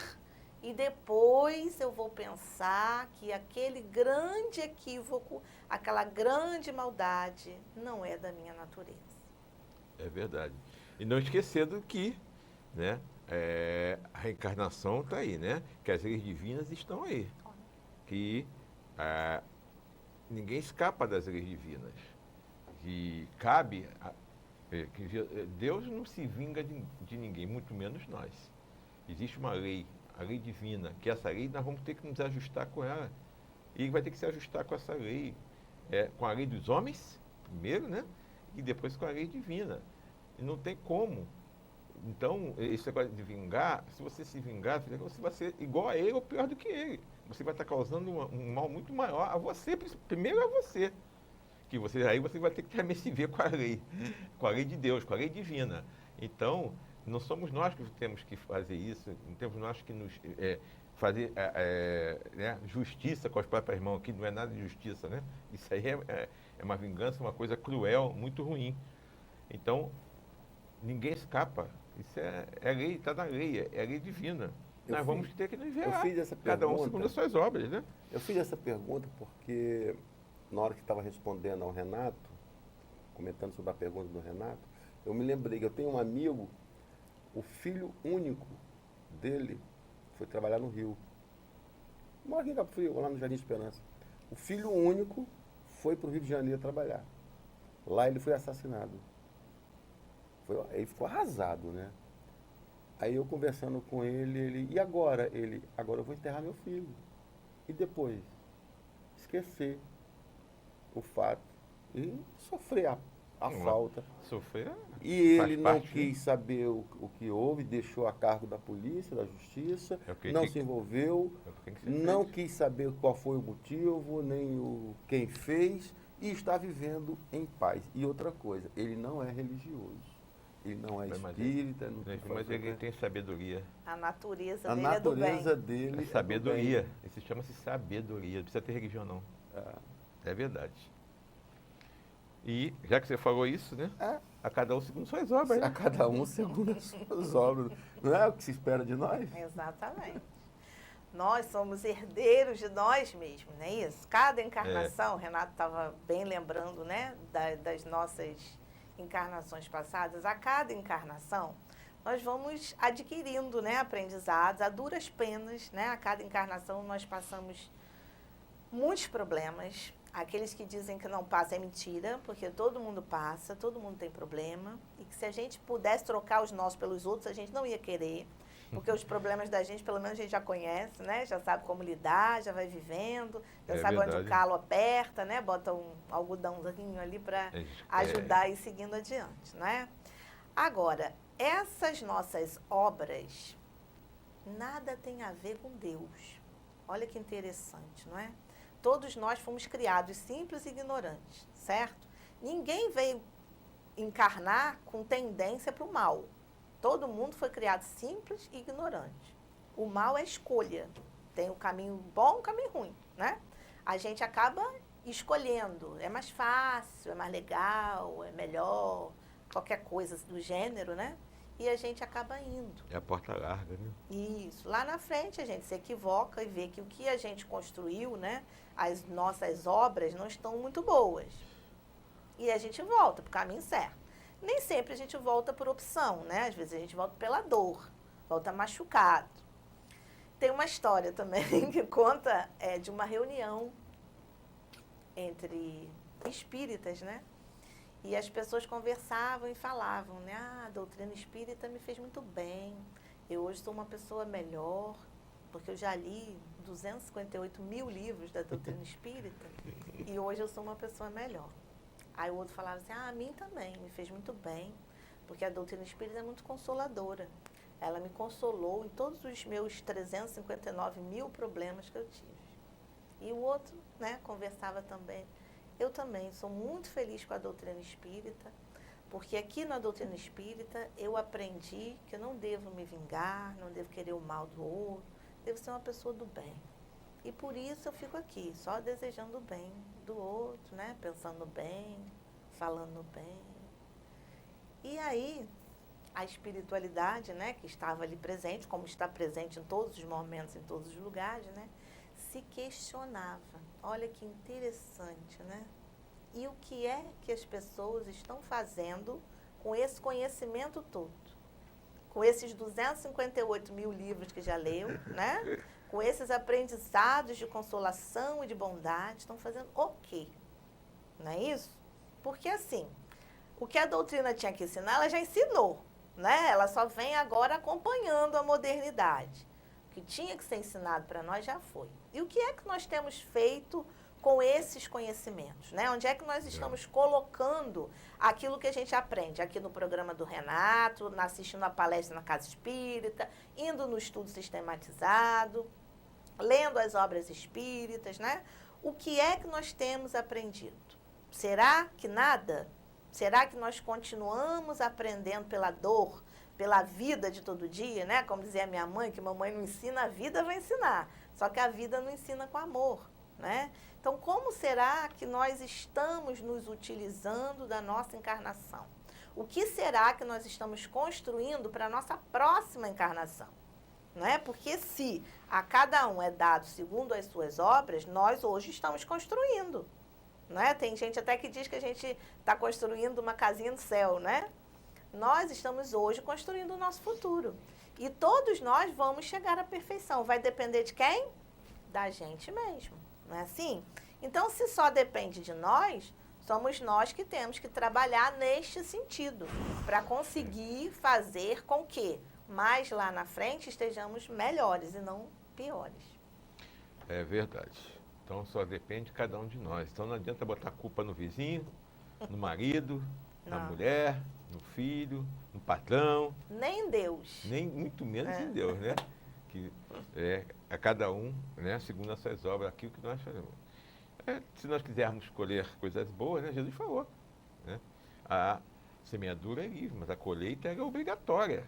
E depois eu vou pensar que aquele grande equívoco, aquela grande maldade, não é da minha natureza. É verdade. E não esquecendo que, né, a reencarnação está aí, né? Que as leis divinas estão aí. Que ninguém escapa das leis divinas. E cabe Deus não se vinga de ninguém, muito menos nós. Existe uma lei, a lei divina, que essa lei nós vamos ter que nos ajustar com ela. E ele vai ter que se ajustar com essa lei, com a lei dos homens, primeiro, né? E depois com a lei divina. E não tem como. Então, esse negócio de vingar, se você se vingar, você vai ser igual a ele ou pior do que ele. Você vai estar causando um mal muito maior a você, primeiro a você. Aí você vai ter que também se ver com a lei de Deus, com a lei divina. Então, não somos nós que temos que fazer isso, não temos nós que nos fazer né, justiça com as próprias mãos, que não é nada de justiça, né? Isso aí é uma vingança, uma coisa cruel, muito ruim. Então, ninguém escapa. Isso é lei, está na lei, é lei divina. Nós vamos ter que nos ver lá, cada um segundo as suas obras, né? Eu fiz essa pergunta porque, na hora que estava respondendo ao Renato, comentando sobre a pergunta do Renato, eu me lembrei que eu tenho um amigo, o filho único dele foi trabalhar no Rio. Mora aqui em Cabo Frio, lá no Jardim Esperança. O filho único foi para o Rio de Janeiro trabalhar. Lá ele foi assassinado. Ele ficou arrasado, né? Aí eu conversando com ele, e agora? Agora eu vou enterrar meu filho. E depois? Esquecer o fato. E sofrer a falta. Sofrer. E ele não quis saber o que houve, deixou a cargo da polícia, da justiça, não se envolveu, não quis saber qual foi o motivo, nem quem fez, e está vivendo em paz. E outra coisa, ele não é religioso. Ele não é espírita. Mas ele tem sabedoria. A natureza dele é do bem. A natureza dele é sabedoria. Isso chama-se sabedoria. Não precisa ter religião, não. É verdade. E, já que você falou isso, né? A cada um segundo suas obras. Né? A cada um segundo as suas obras. Não é o que se espera de nós? Exatamente. Nós somos herdeiros de nós mesmos, não é isso? Cada encarnação, o Renato estava bem lembrando, né? Das nossas encarnações passadas. A cada encarnação, nós vamos adquirindo, né, aprendizados, a duras penas, né? A cada encarnação nós passamos muitos problemas. Aqueles que dizem que não passa é mentira, porque todo mundo passa, todo mundo tem problema. E que se a gente pudesse trocar os nossos pelos outros, a gente não ia querer. Porque os problemas da gente, pelo menos a gente já conhece, né? Já sabe como lidar, já vai vivendo, já sabe verdade. onde o calo aperta, né? Bota um algodãozinho ali para ajudar a ir seguindo adiante, né? Agora, essas nossas obras, nada tem a ver com Deus. Olha que interessante, não é? Todos nós fomos criados simples e ignorantes, certo? Ninguém veio encarnar com tendência para o mal. Todo mundo foi criado simples e ignorante. O mal é escolha. Tem o caminho bom e o caminho ruim, né? A gente acaba escolhendo. É mais fácil, é mais legal, é melhor, qualquer coisa do gênero, né? E a gente acaba indo. É a porta larga, né? Isso. Lá na frente a gente se equivoca e vê que o que a gente construiu, né? As nossas obras não estão muito boas. E a gente volta para o caminho certo. Nem sempre a gente volta por opção, né? Às vezes a gente volta pela dor, volta machucado. Tem uma história também que conta de uma reunião entre espíritas, né? E as pessoas conversavam e falavam, né? A doutrina espírita me fez muito bem. Eu hoje sou uma pessoa melhor, porque eu já li 258 mil livros da doutrina espírita e hoje eu sou uma pessoa melhor. Aí o outro falava assim, a mim também, me fez muito bem, porque a doutrina espírita é muito consoladora. Ela me consolou em todos os meus 359 mil problemas que eu tive. E o outro, né, conversava também. Eu também sou muito feliz com a doutrina espírita, porque aqui na doutrina espírita eu aprendi que eu não devo me vingar, não devo querer o mal do outro, devo ser uma pessoa do bem. E por isso eu fico aqui, só desejando o bem do outro, né? Pensando bem, falando bem. E aí, a espiritualidade, né, que estava ali presente, como está presente em todos os momentos, em todos os lugares, né, se questionava. Olha que interessante, né? E o que é que as pessoas estão fazendo com esse conhecimento todo? Com esses 258 mil livros que já leu, né? Com esses aprendizados de consolação e de bondade, estão fazendo o quê? Não é isso? Porque assim, O que a doutrina tinha que ensinar, ela já ensinou, né? Ela só vem agora acompanhando a modernidade. O que tinha que ser ensinado para nós já foi. E o que é que nós temos feito com esses conhecimentos, né? Onde é que nós estamos colocando aquilo que a gente aprende? Aqui no programa do Renato, assistindo a palestra na Casa Espírita, indo no estudo sistematizado, lendo as obras espíritas, né? O que é que nós temos aprendido? Será que nada? Será que nós continuamos aprendendo pela dor, pela vida de todo dia, né? Como dizia minha mãe, que mamãe não ensina, a vida vai ensinar. Só que a vida não ensina com amor, né? Então, como será que nós estamos nos utilizando da nossa encarnação? O que será que nós estamos construindo para a nossa próxima encarnação? Não é? Porque se a cada um é dado segundo as suas obras, nós hoje estamos construindo. Não é? Tem gente até que diz que a gente está construindo uma casinha no céu, né? Nós estamos hoje construindo o nosso futuro. E todos nós vamos chegar à perfeição. Vai depender de quem? Da gente mesmo. Não é assim? Então, se só depende de nós, somos nós que temos que trabalhar neste sentido, para conseguir fazer com que mais lá na frente estejamos melhores e não piores. É verdade. Então só depende de cada um de nós. Então não adianta botar a culpa no vizinho, no marido, na mulher, no filho, no patrão. Nem em Deus. Nem muito menos em Deus, né? Que a cada um, né, segundo as suas obras, aquilo que nós fazemos. Se nós quisermos colher coisas boas, né, Jesus falou, né? A semeadura é livre, mas a colheita é obrigatória.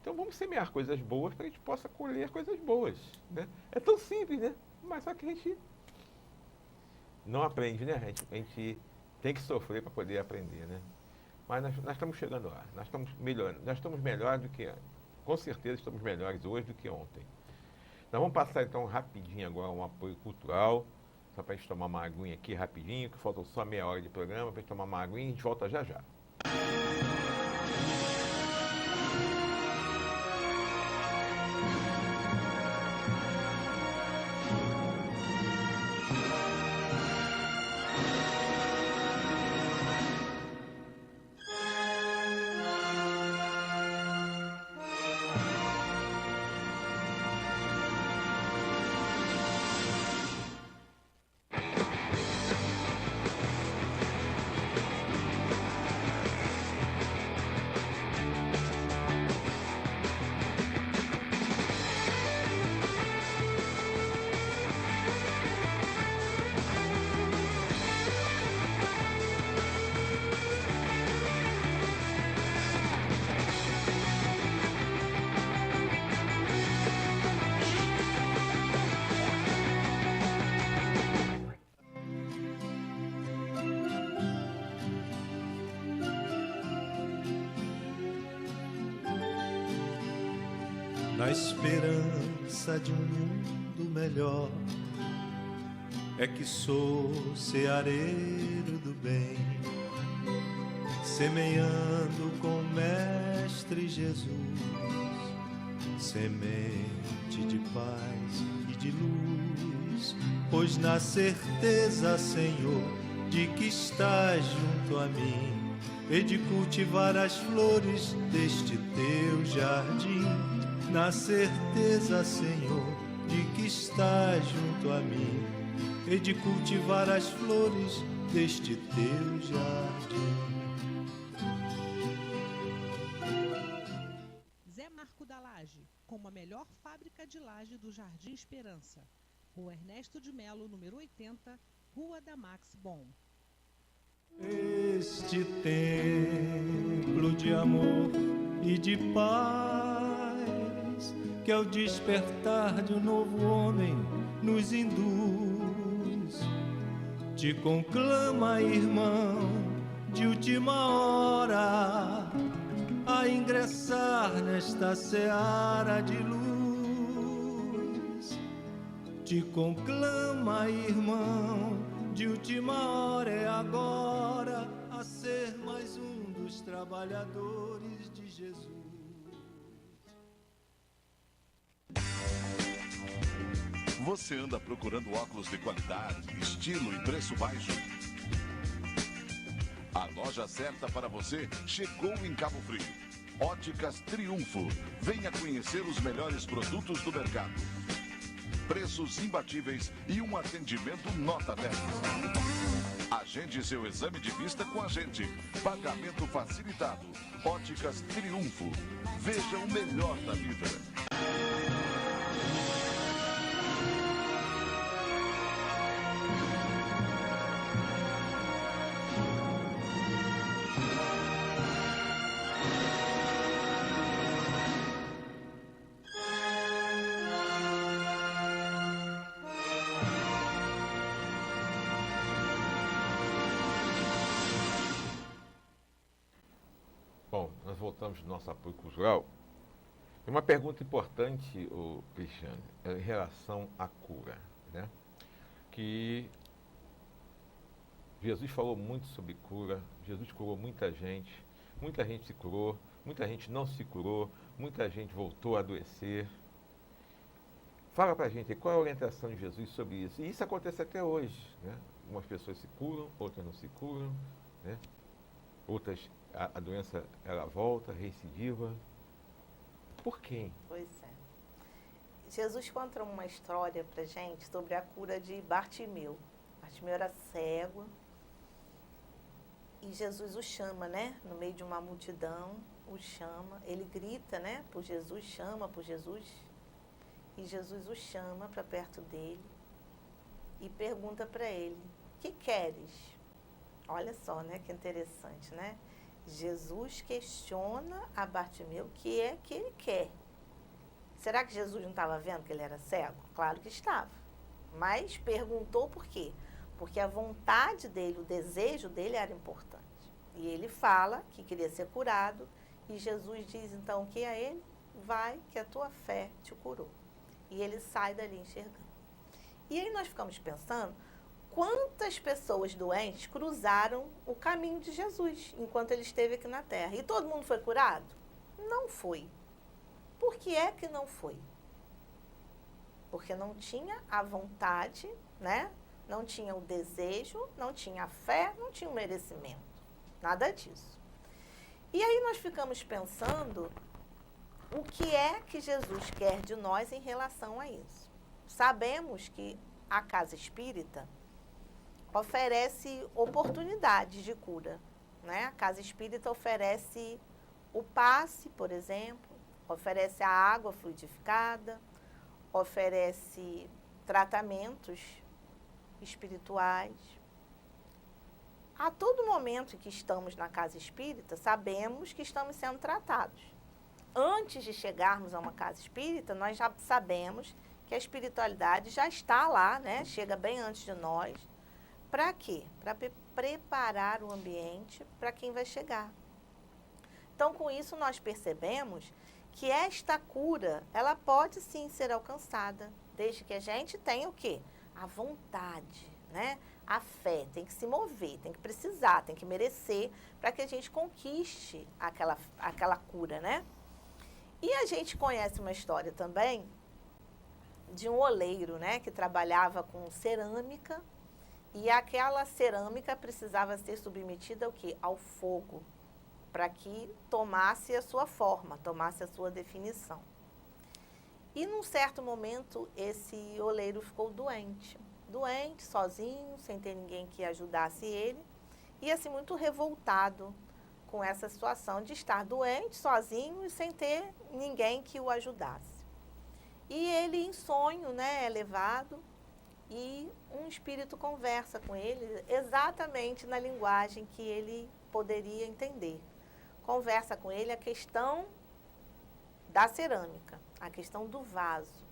Então vamos semear coisas boas para que a gente possa colher coisas boas, né? É tão simples, né? Mas só que a gente não aprende, né? A gente tem que sofrer para poder aprender, né? Mas nós estamos chegando lá, nós estamos melhorando, nós estamos melhores do que, com certeza estamos melhores hoje do que ontem. Nós vamos passar então rapidinho agora um apoio cultural, só para a gente tomar uma aguinha aqui rapidinho, que faltam só meia hora de programa, para a gente tomar uma aguinha e a gente volta já já. Na esperança de um mundo melhor, é que sou ceareiro do bem, semeando com o Mestre Jesus, semente de paz e de luz, pois na certeza, Senhor, de que estás junto a mim, e de cultivar as flores deste teu jardim. Na certeza, Senhor, de que estás junto a mim, e de cultivar as flores deste teu jardim. Zé Marco da Laje, como a melhor fábrica de laje do Jardim Esperança. Rua Ernesto de Melo, número 80, Rua da Max Bom. Este templo de amor e de paz, que ao despertar de um novo homem nos induz, te conclama, irmão, de última hora, a ingressar nesta seara de luz. Te conclama, irmão, de última hora, é agora, a ser mais um dos trabalhadores de Jesus. Você anda procurando óculos de qualidade, estilo e preço baixo? A loja certa para você chegou em Cabo Frio. Óticas Triunfo. Venha conhecer os melhores produtos do mercado. Preços imbatíveis e um atendimento nota 10. Agende seu exame de vista com a gente. Pagamento facilitado. Óticas Triunfo. Veja o melhor da vida. Bom, nós voltamos do nosso apoio cultural. E uma pergunta importante, Cristiane, em relação à cura, né? Que Jesus falou muito sobre cura, Jesus curou muita gente se curou, muita gente não se curou, muita gente voltou a adoecer. Fala pra gente qual é a orientação de Jesus sobre isso. E isso acontece até hoje, né? Umas pessoas se curam, outras não se curam, né? Outras, a doença, ela volta, recidiva. Por quê? Pois é. Jesus conta uma história pra gente sobre a cura de Bartimeu. Bartimeu era cego e Jesus o chama, né? No meio de uma multidão, o chama. Ele grita, né? Por Jesus, chama por Jesus. E Jesus o chama para perto dele e pergunta para ele: que queres? Olha só, né? Que interessante, né? Jesus questiona a Bartimeu o que é que ele quer. Será que Jesus não estava vendo que ele era cego? Claro que estava. Mas perguntou por quê? Porque a vontade dele, o desejo dele era importante. E ele fala que queria ser curado. E Jesus diz então que a ele: vai, que a tua fé te curou. E ele sai dali enxergando. E aí nós ficamos pensando quantas pessoas doentes cruzaram o caminho de Jesus enquanto ele esteve aqui na Terra. E todo mundo foi curado? Não foi. Por que é que não foi? Porque não tinha a vontade, né? Não tinha o desejo, não tinha a fé, não tinha o merecimento. Nada disso. E aí nós ficamos pensando o que é que Jesus quer de nós em relação a isso. Sabemos que a casa espírita oferece oportunidades de cura, né? A casa espírita oferece o passe, por exemplo, oferece a água fluidificada, oferece tratamentos espirituais. A todo momento que estamos na casa espírita, sabemos que estamos sendo tratados. Antes de chegarmos a uma casa espírita, nós já sabemos que a espiritualidade já está lá, né? Chega bem antes de nós. Para quê? Para preparar o ambiente para quem vai chegar. Então, com isso, nós percebemos que esta cura, ela pode sim ser alcançada, desde que a gente tenha o quê? A vontade, né? A fé, tem que se mover, tem que precisar, tem que merecer para que a gente conquiste aquela cura, né? E a gente conhece uma história também de um oleiro, né? Que trabalhava com cerâmica. E aquela cerâmica precisava ser submetida ao quê? Ao fogo, para que tomasse a sua forma, tomasse a sua definição. E num certo momento, esse oleiro ficou doente, sozinho, sem ter ninguém que ajudasse ele, e assim muito revoltado com essa situação de estar doente, sozinho e sem ter ninguém que o ajudasse. E ele, em sonho, né, é levado, e um espírito conversa com ele exatamente na linguagem que ele poderia entender. Conversa com ele a questão da cerâmica, a questão do vaso.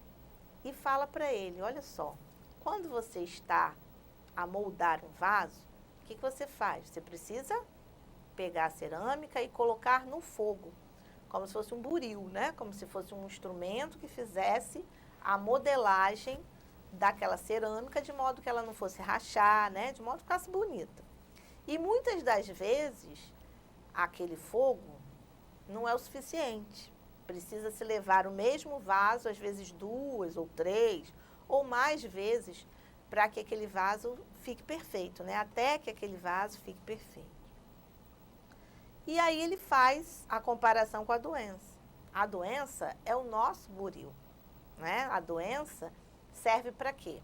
E fala para ele: olha só, quando você está a moldar um vaso, o que você faz? Você precisa pegar a cerâmica e colocar no fogo, como se fosse um buril, né? Como se fosse um instrumento que fizesse a modelagem daquela cerâmica, de modo que ela não fosse rachar, né? De modo que ficasse bonita. E muitas das vezes, aquele fogo não é o suficiente. Precisa se levar o mesmo vaso, às vezes 2 ou 3, ou mais vezes, para que aquele vaso fique perfeito, né? Até que aquele vaso fique perfeito. E aí ele faz a comparação com a doença. A doença é o nosso buril, né? A doença serve para quê?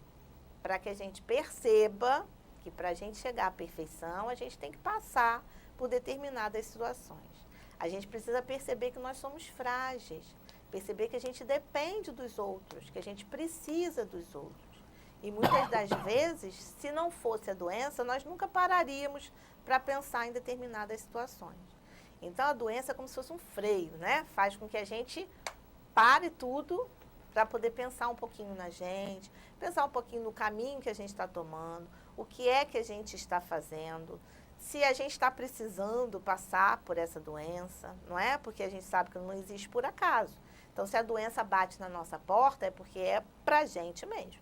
Para que a gente perceba que para a gente chegar à perfeição, a gente tem que passar por determinadas situações. A gente precisa perceber que nós somos frágeis, perceber que a gente depende dos outros, que a gente precisa dos outros. E muitas das vezes, se não fosse a doença, nós nunca pararíamos para pensar em determinadas situações. Então, a doença é como se fosse um freio, né? Faz com que a gente pare tudo para poder pensar um pouquinho na gente, pensar um pouquinho no caminho que a gente está tomando, o que é que a gente está fazendo, se a gente está precisando passar por essa doença, não é? Porque a gente sabe que não existe por acaso. Então, se a doença bate na nossa porta, é porque é para a gente mesmo.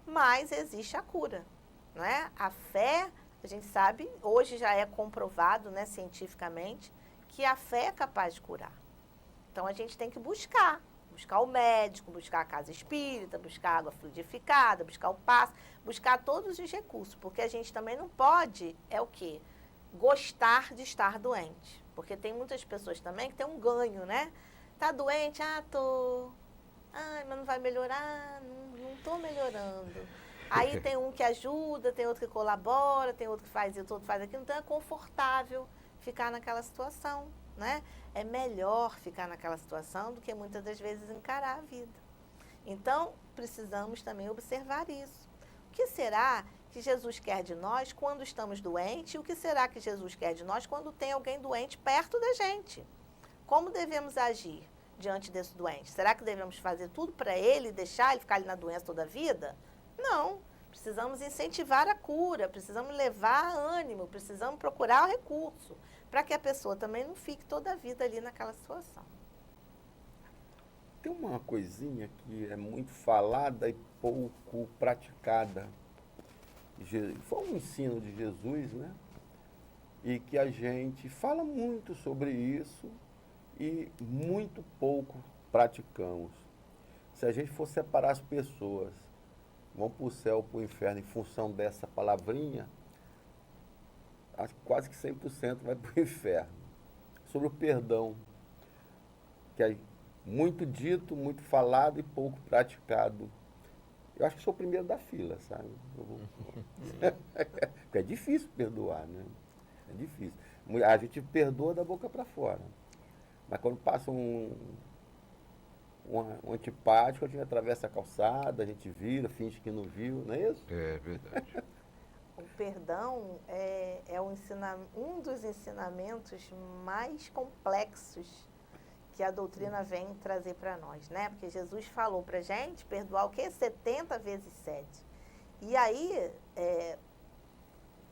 Mas existe a cura, não é? A fé, a gente sabe, hoje já é comprovado, né, cientificamente, que a fé é capaz de curar. Então, a gente tem que buscar o médico, buscar a casa espírita, buscar água fluidificada, buscar o passe, buscar todos os recursos, porque a gente também não pode, é o quê? Gostar de estar doente. Porque tem muitas pessoas também que tem um ganho, né? Tá doente? Tô. Ai, mas não vai melhorar? Não tô melhorando. Aí tem um que ajuda, tem outro que colabora, tem outro que faz isso, outro faz aquilo. Então é confortável ficar naquela situação, né? É melhor ficar naquela situação do que muitas das vezes encarar a vida. Então, precisamos também observar isso. O que será que Jesus quer de nós quando estamos doentes? E o que será que Jesus quer de nós quando tem alguém doente perto da gente? Como devemos agir diante desse doente? Será que devemos fazer tudo para ele e deixar ele ficar ali na doença toda a vida? Não. Precisamos incentivar a cura, precisamos levar ânimo, precisamos procurar o recurso, para que a pessoa também não fique toda a vida ali naquela situação. Tem uma coisinha que é muito falada e pouco praticada. Foi um ensino de Jesus, né? E que a gente fala muito sobre isso e muito pouco praticamos. Se a gente for separar as pessoas, vão para o céu, para o inferno, em função dessa palavrinha, acho que quase que 100% vai para o inferno. Sobre o perdão, que é muito dito, muito falado e pouco praticado. Eu acho que sou o primeiro da fila, sabe? Porque é difícil perdoar, né? É difícil. A gente perdoa da boca para fora. Mas quando passa um antipático, a gente atravessa a calçada, a gente vira, finge que não viu, não é isso? É verdade. O perdão é um dos ensinamentos mais complexos que a doutrina vem trazer para nós, né? Porque Jesus falou para a gente perdoar o quê? 70 vezes 7. E aí,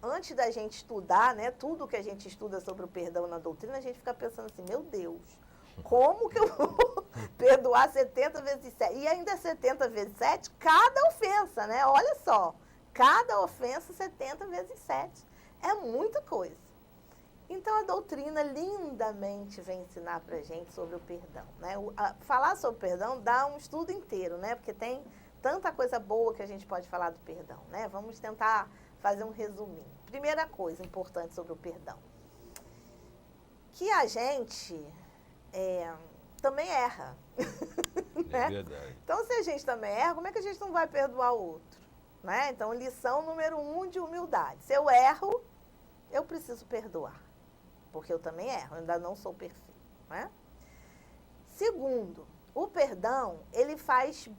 antes da gente estudar, né, tudo que a gente estuda sobre o perdão na doutrina, a gente fica pensando assim, meu Deus, como que eu vou perdoar 70 vezes 7? E ainda 70 vezes 7, cada ofensa, né? Olha só, cada ofensa 70 vezes 7. É muita coisa. Então, a doutrina lindamente vem ensinar para a gente sobre o perdão, né? Falar sobre o perdão dá um estudo inteiro, né? Porque tem tanta coisa boa que a gente pode falar do perdão, né? Vamos tentar fazer um resuminho. Primeira coisa importante sobre o perdão. Que a gente também erra. Né? É verdade. Então, se a gente também erra, como é que a gente não vai perdoar o outro? Né? Então, lição número 1 de humildade. Se eu erro, eu preciso perdoar. Porque eu também erro, eu ainda não sou perfeito. Né? Segundo, o perdão, ele faz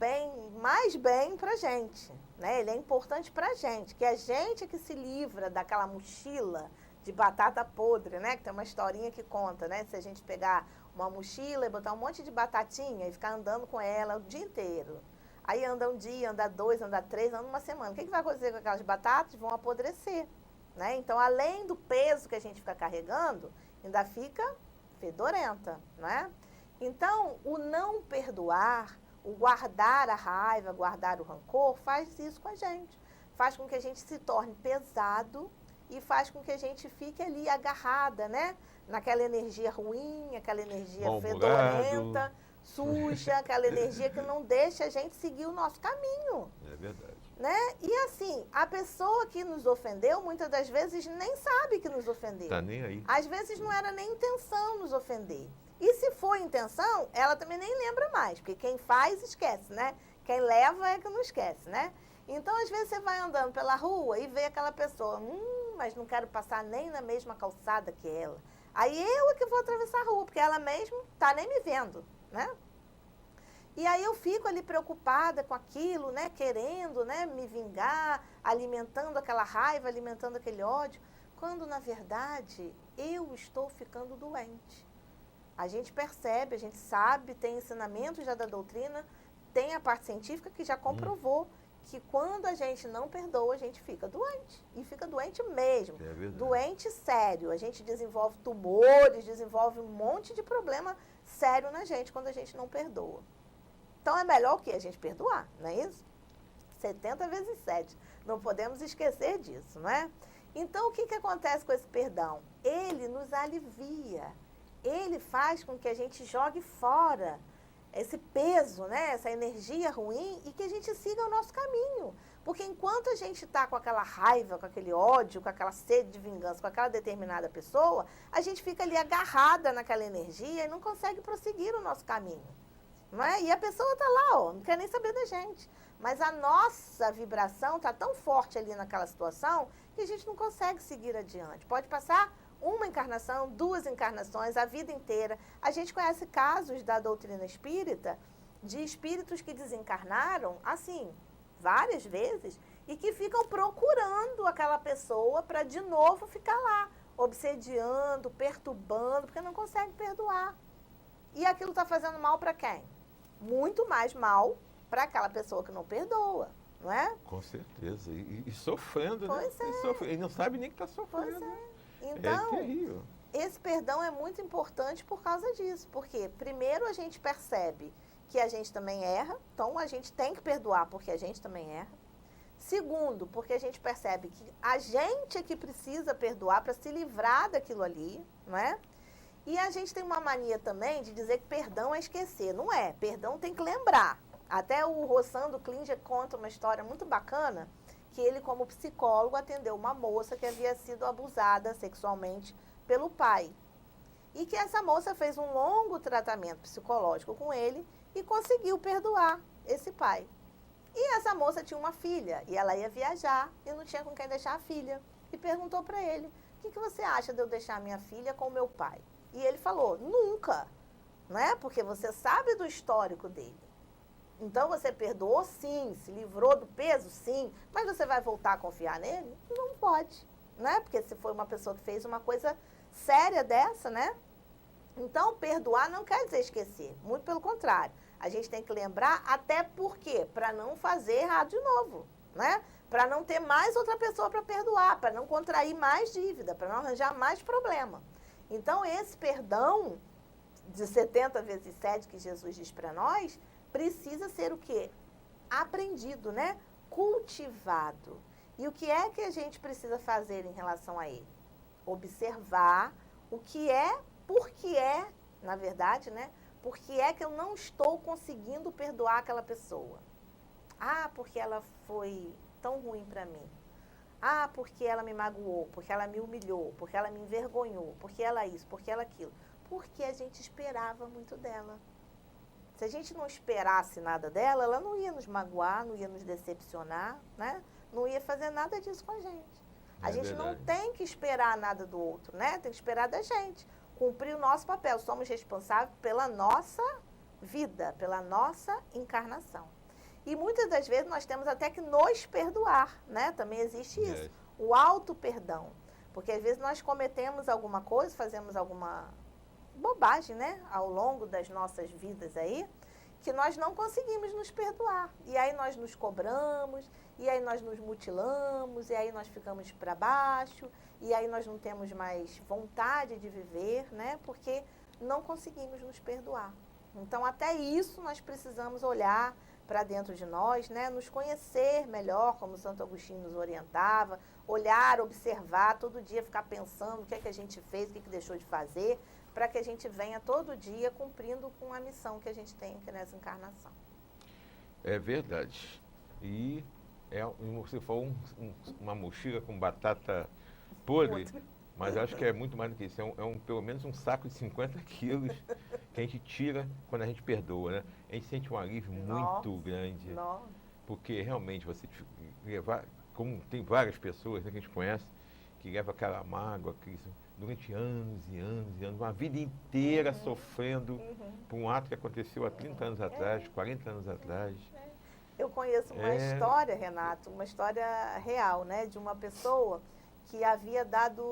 mais bem pra gente. Né? Ele é importante pra gente, que a gente é que se livra daquela mochila de batata podre, né? Que tem uma historinha que conta, né? Se a gente pegar uma mochila e botar um monte de batatinha e ficar andando com ela o dia inteiro. Aí anda um dia, anda 2, anda 3, anda uma semana. O que vai acontecer com aquelas batatas? Vão apodrecer. Né? Então, além do peso que a gente fica carregando, ainda fica fedorenta, né? Então, o não perdoar, o guardar a raiva, guardar o rancor, faz isso com a gente. Faz com que a gente se torne pesado e faz com que a gente fique ali agarrada, né? Naquela energia ruim, aquela energia fedorenta, suja, aquela energia que não deixa a gente seguir o nosso caminho. É verdade. né? E assim, a pessoa que nos ofendeu, muitas das vezes nem sabe que nos ofendeu. Tá nem aí. Às vezes não era nem intenção nos ofender. E se for intenção, ela também nem lembra mais, porque quem faz, esquece, né? Quem leva é que não esquece, né? Então, às vezes, você vai andando pela rua e vê aquela pessoa, mas não quero passar nem na mesma calçada que ela. Aí eu é que vou atravessar a rua, porque ela mesmo tá nem me vendo, né? E aí eu fico ali preocupada com aquilo, né? Querendo, né? Me vingar, alimentando aquela raiva, alimentando aquele ódio, quando, na verdade, eu estou ficando doente. A gente percebe, a gente sabe, tem ensinamento já da doutrina, tem a parte científica que já comprovou que quando a gente não perdoa, a gente fica doente. E fica doente mesmo. É verdade. Doente sério. A gente desenvolve tumores, desenvolve um monte de problema sério na gente quando a gente não perdoa. Então é melhor o quê? A gente perdoar, não é isso? 70 vezes 7. Não podemos esquecer disso, não é? Então o que acontece com esse perdão? Ele nos alivia. Ele faz com que a gente jogue fora esse peso, né, essa energia ruim e que a gente siga o nosso caminho. Porque enquanto a gente está com aquela raiva, com aquele ódio, com aquela sede de vingança, com aquela determinada pessoa, a gente fica ali agarrada naquela energia e não consegue prosseguir o nosso caminho. Não é? E a pessoa está lá, ó, não quer nem saber da gente. Mas a nossa vibração está tão forte ali naquela situação que a gente não consegue seguir adiante. Pode passar uma encarnação, 2 encarnações, a vida inteira. A gente conhece casos da doutrina espírita de espíritos que desencarnaram, assim, várias vezes, e que ficam procurando aquela pessoa para de novo ficar lá, obsediando, perturbando, porque não consegue perdoar. E aquilo está fazendo mal para quem? Muito mais mal para aquela pessoa que não perdoa, não é? Com certeza. E sofrendo, Pois né? E não sabe nem que está sofrendo. Pois é. É Então, terrível. esse perdão é muito importante por causa disso. Porque, primeiro, a gente percebe que a gente também erra. Então, a gente tem que perdoar porque a gente também erra. Segundo, porque a gente percebe que a gente é que precisa perdoar para se livrar daquilo ali, não é? E a gente tem uma mania também de dizer que perdão é esquecer. Não é. Perdão tem que lembrar. Até o Rossando Klinger conta uma história muito bacana, que ele, como psicólogo, atendeu uma moça que havia sido abusada sexualmente pelo pai. E que essa moça fez um longo tratamento psicológico com ele e conseguiu perdoar esse pai. E essa moça tinha uma filha, e ela ia viajar e não tinha com quem deixar a filha. E perguntou para ele, o que você acha de eu deixar minha filha com o meu pai? E ele falou, nunca, né? Porque você sabe do histórico dele. Então, você perdoou, sim, se livrou do peso, sim, mas você vai voltar a confiar nele? Não pode, né? Porque se foi uma pessoa que fez uma coisa séria dessa, né? Então, perdoar não quer dizer esquecer, muito pelo contrário. A gente tem que lembrar até por quê? Para não fazer errado de novo, né? Para não ter mais outra pessoa para perdoar, para não contrair mais dívida, para não arranjar mais problema. Então, esse perdão de 70 vezes 7 que Jesus diz para nós, precisa ser o quê? Aprendido, né? Cultivado. E o que é que a gente precisa fazer em relação a ele? Observar o que é, por que é, na verdade, né? Por que é que eu não estou conseguindo perdoar aquela pessoa? Ah, porque ela foi tão ruim para mim. Ah, porque ela me magoou, porque ela me humilhou, porque ela me envergonhou, porque ela isso, porque ela aquilo. Porque a gente esperava muito dela. Se a gente não esperasse nada dela, ela não ia nos magoar, não ia nos decepcionar, né? Não ia fazer nada disso com a gente. A gente não tem que esperar nada do outro, né? Tem que esperar da gente. Cumprir o nosso papel. Somos responsáveis pela nossa vida, pela nossa encarnação. E muitas das vezes nós temos até que nos perdoar, né? Também existe isso. O auto-perdão. Porque às vezes nós cometemos alguma coisa, fazemos alguma bobagem, né, ao longo das nossas vidas aí, que nós não conseguimos nos perdoar. E aí nós nos cobramos, e aí nós nos mutilamos, e aí nós ficamos para baixo, e aí nós não temos mais vontade de viver, né, porque não conseguimos nos perdoar. Então, até isso nós precisamos olhar para dentro de nós, né, nos conhecer melhor, como Santo Agostinho nos orientava, olhar, observar, todo dia ficar pensando o que é que a gente fez, o que é que deixou de fazer, para que a gente venha todo dia cumprindo com a missão que a gente tem aqui nessa encarnação. É verdade. E Você falou uma mochila com batata podre, mas acho que é muito mais do que isso. Pelo menos um saco de 50 quilos que a gente tira quando a gente perdoa, né? A gente sente um alívio muito grande. Nossa. Porque realmente você levar, como tem várias pessoas, né, que a gente conhece, que levam aquela mágoa, durante anos e anos e anos, uma vida inteira sofrendo por um ato que aconteceu há 30 anos atrás, 40 anos atrás. Eu conheço uma história, Renato, uma história real, né, de uma pessoa que havia dado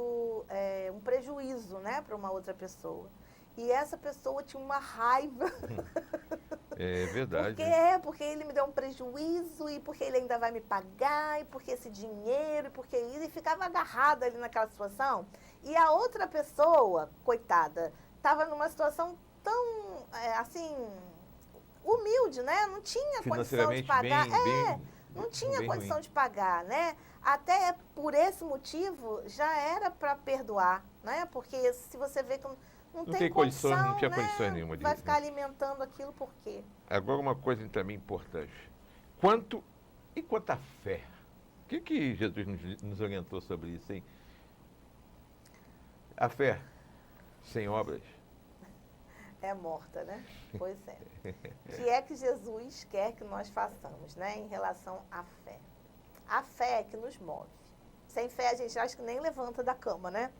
um prejuízo, né, para uma outra pessoa. E essa pessoa tinha uma raiva. É verdade. Porque ele me deu um prejuízo, e porque ele ainda vai me pagar, e porque esse dinheiro, e porque isso, e ficava agarrada ali naquela situação. E a outra pessoa, coitada, estava numa situação tão, assim, humilde, né? Não tinha condição de pagar. Não tinha condição ruim de pagar, né? Até por esse motivo, já era para perdoar, né? Porque se você vê que não tem condição, não tinha né? condições nenhuma de... Vai ficar alimentando aquilo por quê? Agora, uma coisa também importante. Quanto à fé? O que Jesus nos orientou sobre isso, hein? A fé sem obras é morta, né? Pois é. O que é que Jesus quer que nós façamos, né, em relação à fé? A fé é que nos move. Sem fé a gente acha que nem levanta da cama, né?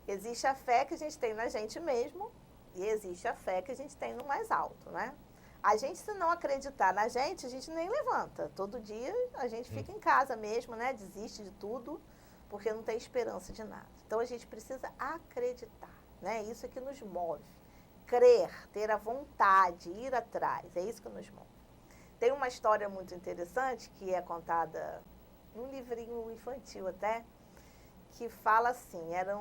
Existe a fé que a gente tem na gente mesmo e existe a fé que a gente tem no mais alto, né? A gente, se não acreditar na gente, a gente nem levanta. Todo dia a gente fica em casa mesmo, né? Desiste de tudo, porque não tem esperança de nada. Então a gente precisa acreditar, né? Isso é que nos move. Crer, ter a vontade, ir atrás, é isso que nos move. Tem uma história muito interessante que é contada num livrinho infantil até, que fala assim, era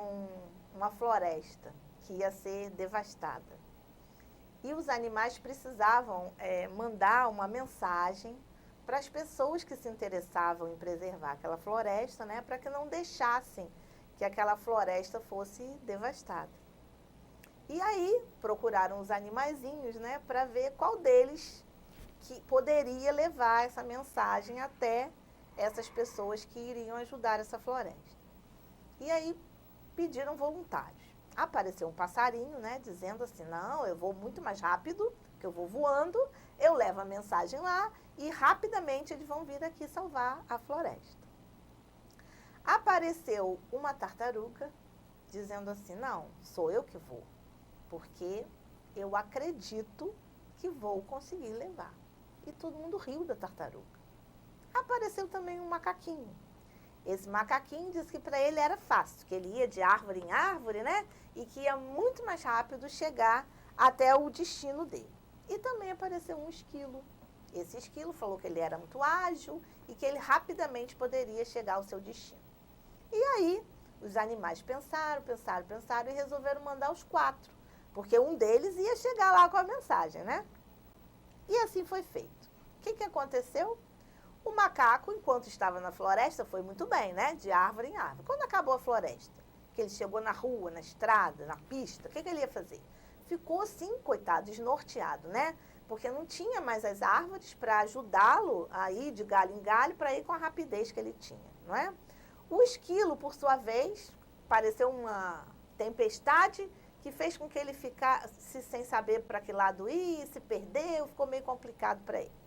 uma floresta que ia ser devastada. E os animais precisavam mandar uma mensagem para as pessoas que se interessavam em preservar aquela floresta, né, para que não deixassem que aquela floresta fosse devastada. E aí procuraram os animaizinhos, né, para ver qual deles que poderia levar essa mensagem até essas pessoas que iriam ajudar essa floresta. E aí pediram voluntários. Apareceu um passarinho, né, dizendo assim, não, eu vou muito mais rápido, que eu vou voando, eu levo a mensagem lá e rapidamente eles vão vir aqui salvar a floresta. Apareceu uma tartaruga dizendo assim, não, sou eu que vou, porque eu acredito que vou conseguir levar. E todo mundo riu da tartaruga. Apareceu também um macaquinho. Esse macaquinho disse que para ele era fácil, que ele ia de árvore em árvore, né? E que ia muito mais rápido chegar até o destino dele. E também apareceu um esquilo. Esse esquilo falou que ele era muito ágil e que ele rapidamente poderia chegar ao seu destino. E aí, os animais pensaram e resolveram mandar os 4, porque um deles ia chegar lá com a mensagem, né? E assim foi feito. O que aconteceu? O macaco, enquanto estava na floresta, foi muito bem, né? De árvore em árvore. Quando acabou a floresta, que ele chegou na rua, na estrada, na pista, o que ele ia fazer? Ficou assim, coitado, desnorteado, né? Porque não tinha mais as árvores para ajudá-lo a ir de galho em galho para ir com a rapidez que ele tinha, não é? O esquilo, por sua vez, pareceu uma tempestade que fez com que ele ficasse sem saber para que lado ir, se perdeu, ficou meio complicado para ele.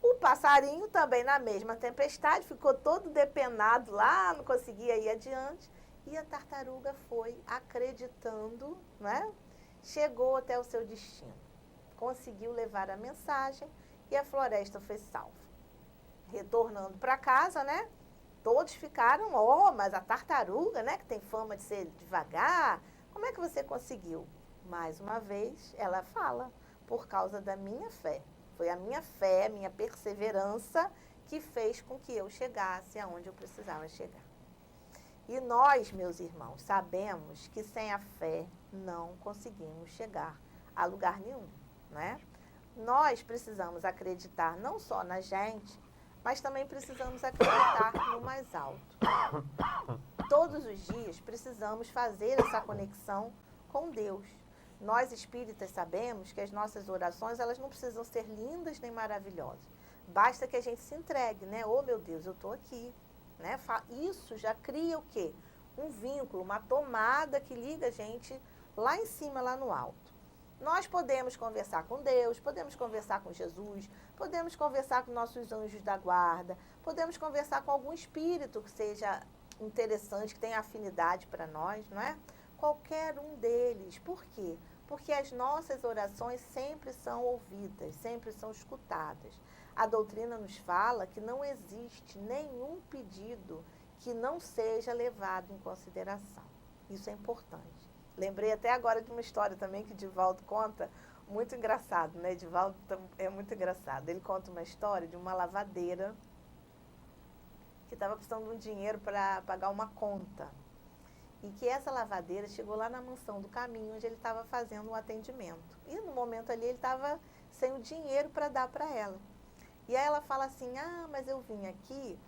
O passarinho também na mesma tempestade, ficou todo depenado lá, não conseguia ir adiante. E a tartaruga foi acreditando, né? Chegou até o seu destino. Conseguiu levar a mensagem e a floresta foi salva. Retornando para casa, né? Todos ficaram, mas a tartaruga, né? Que tem fama de ser devagar, como é que você conseguiu? Mais uma vez, ela fala, por causa da minha fé. Foi a minha fé, a minha perseverança que fez com que eu chegasse aonde eu precisava chegar. E nós, meus irmãos, sabemos que sem a fé não conseguimos chegar a lugar nenhum, né? Nós precisamos acreditar não só na gente, mas também precisamos acreditar no mais alto. Todos os dias precisamos fazer essa conexão com Deus. Nós espíritas sabemos que as nossas orações, elas não precisam ser lindas nem maravilhosas, Basta que a gente se entregue, né? Oh, meu Deus, eu estou aqui. Né? Isso já cria o quê? Um vínculo, uma tomada que liga a gente lá em cima, lá no alto. Nós podemos conversar com Deus, podemos conversar com Jesus, podemos conversar com nossos anjos da guarda, podemos conversar com algum espírito que seja interessante, que tenha afinidade para nós, não é? Qualquer um deles. Por quê? Porque as nossas orações sempre são ouvidas, sempre são escutadas. A doutrina nos fala que não existe nenhum pedido que não seja levado em consideração. Isso é importante. Lembrei até agora de uma história também que Divaldo conta, muito engraçado, né? Divaldo é muito engraçado. Ele conta uma história de uma lavadeira que estava precisando de um dinheiro para pagar uma conta. E que essa lavadeira chegou lá na mansão do caminho, onde ele estava fazendo um atendimento. E no momento ali ele estava sem o dinheiro para dar para ela. E aí ela fala assim, mas eu vim aqui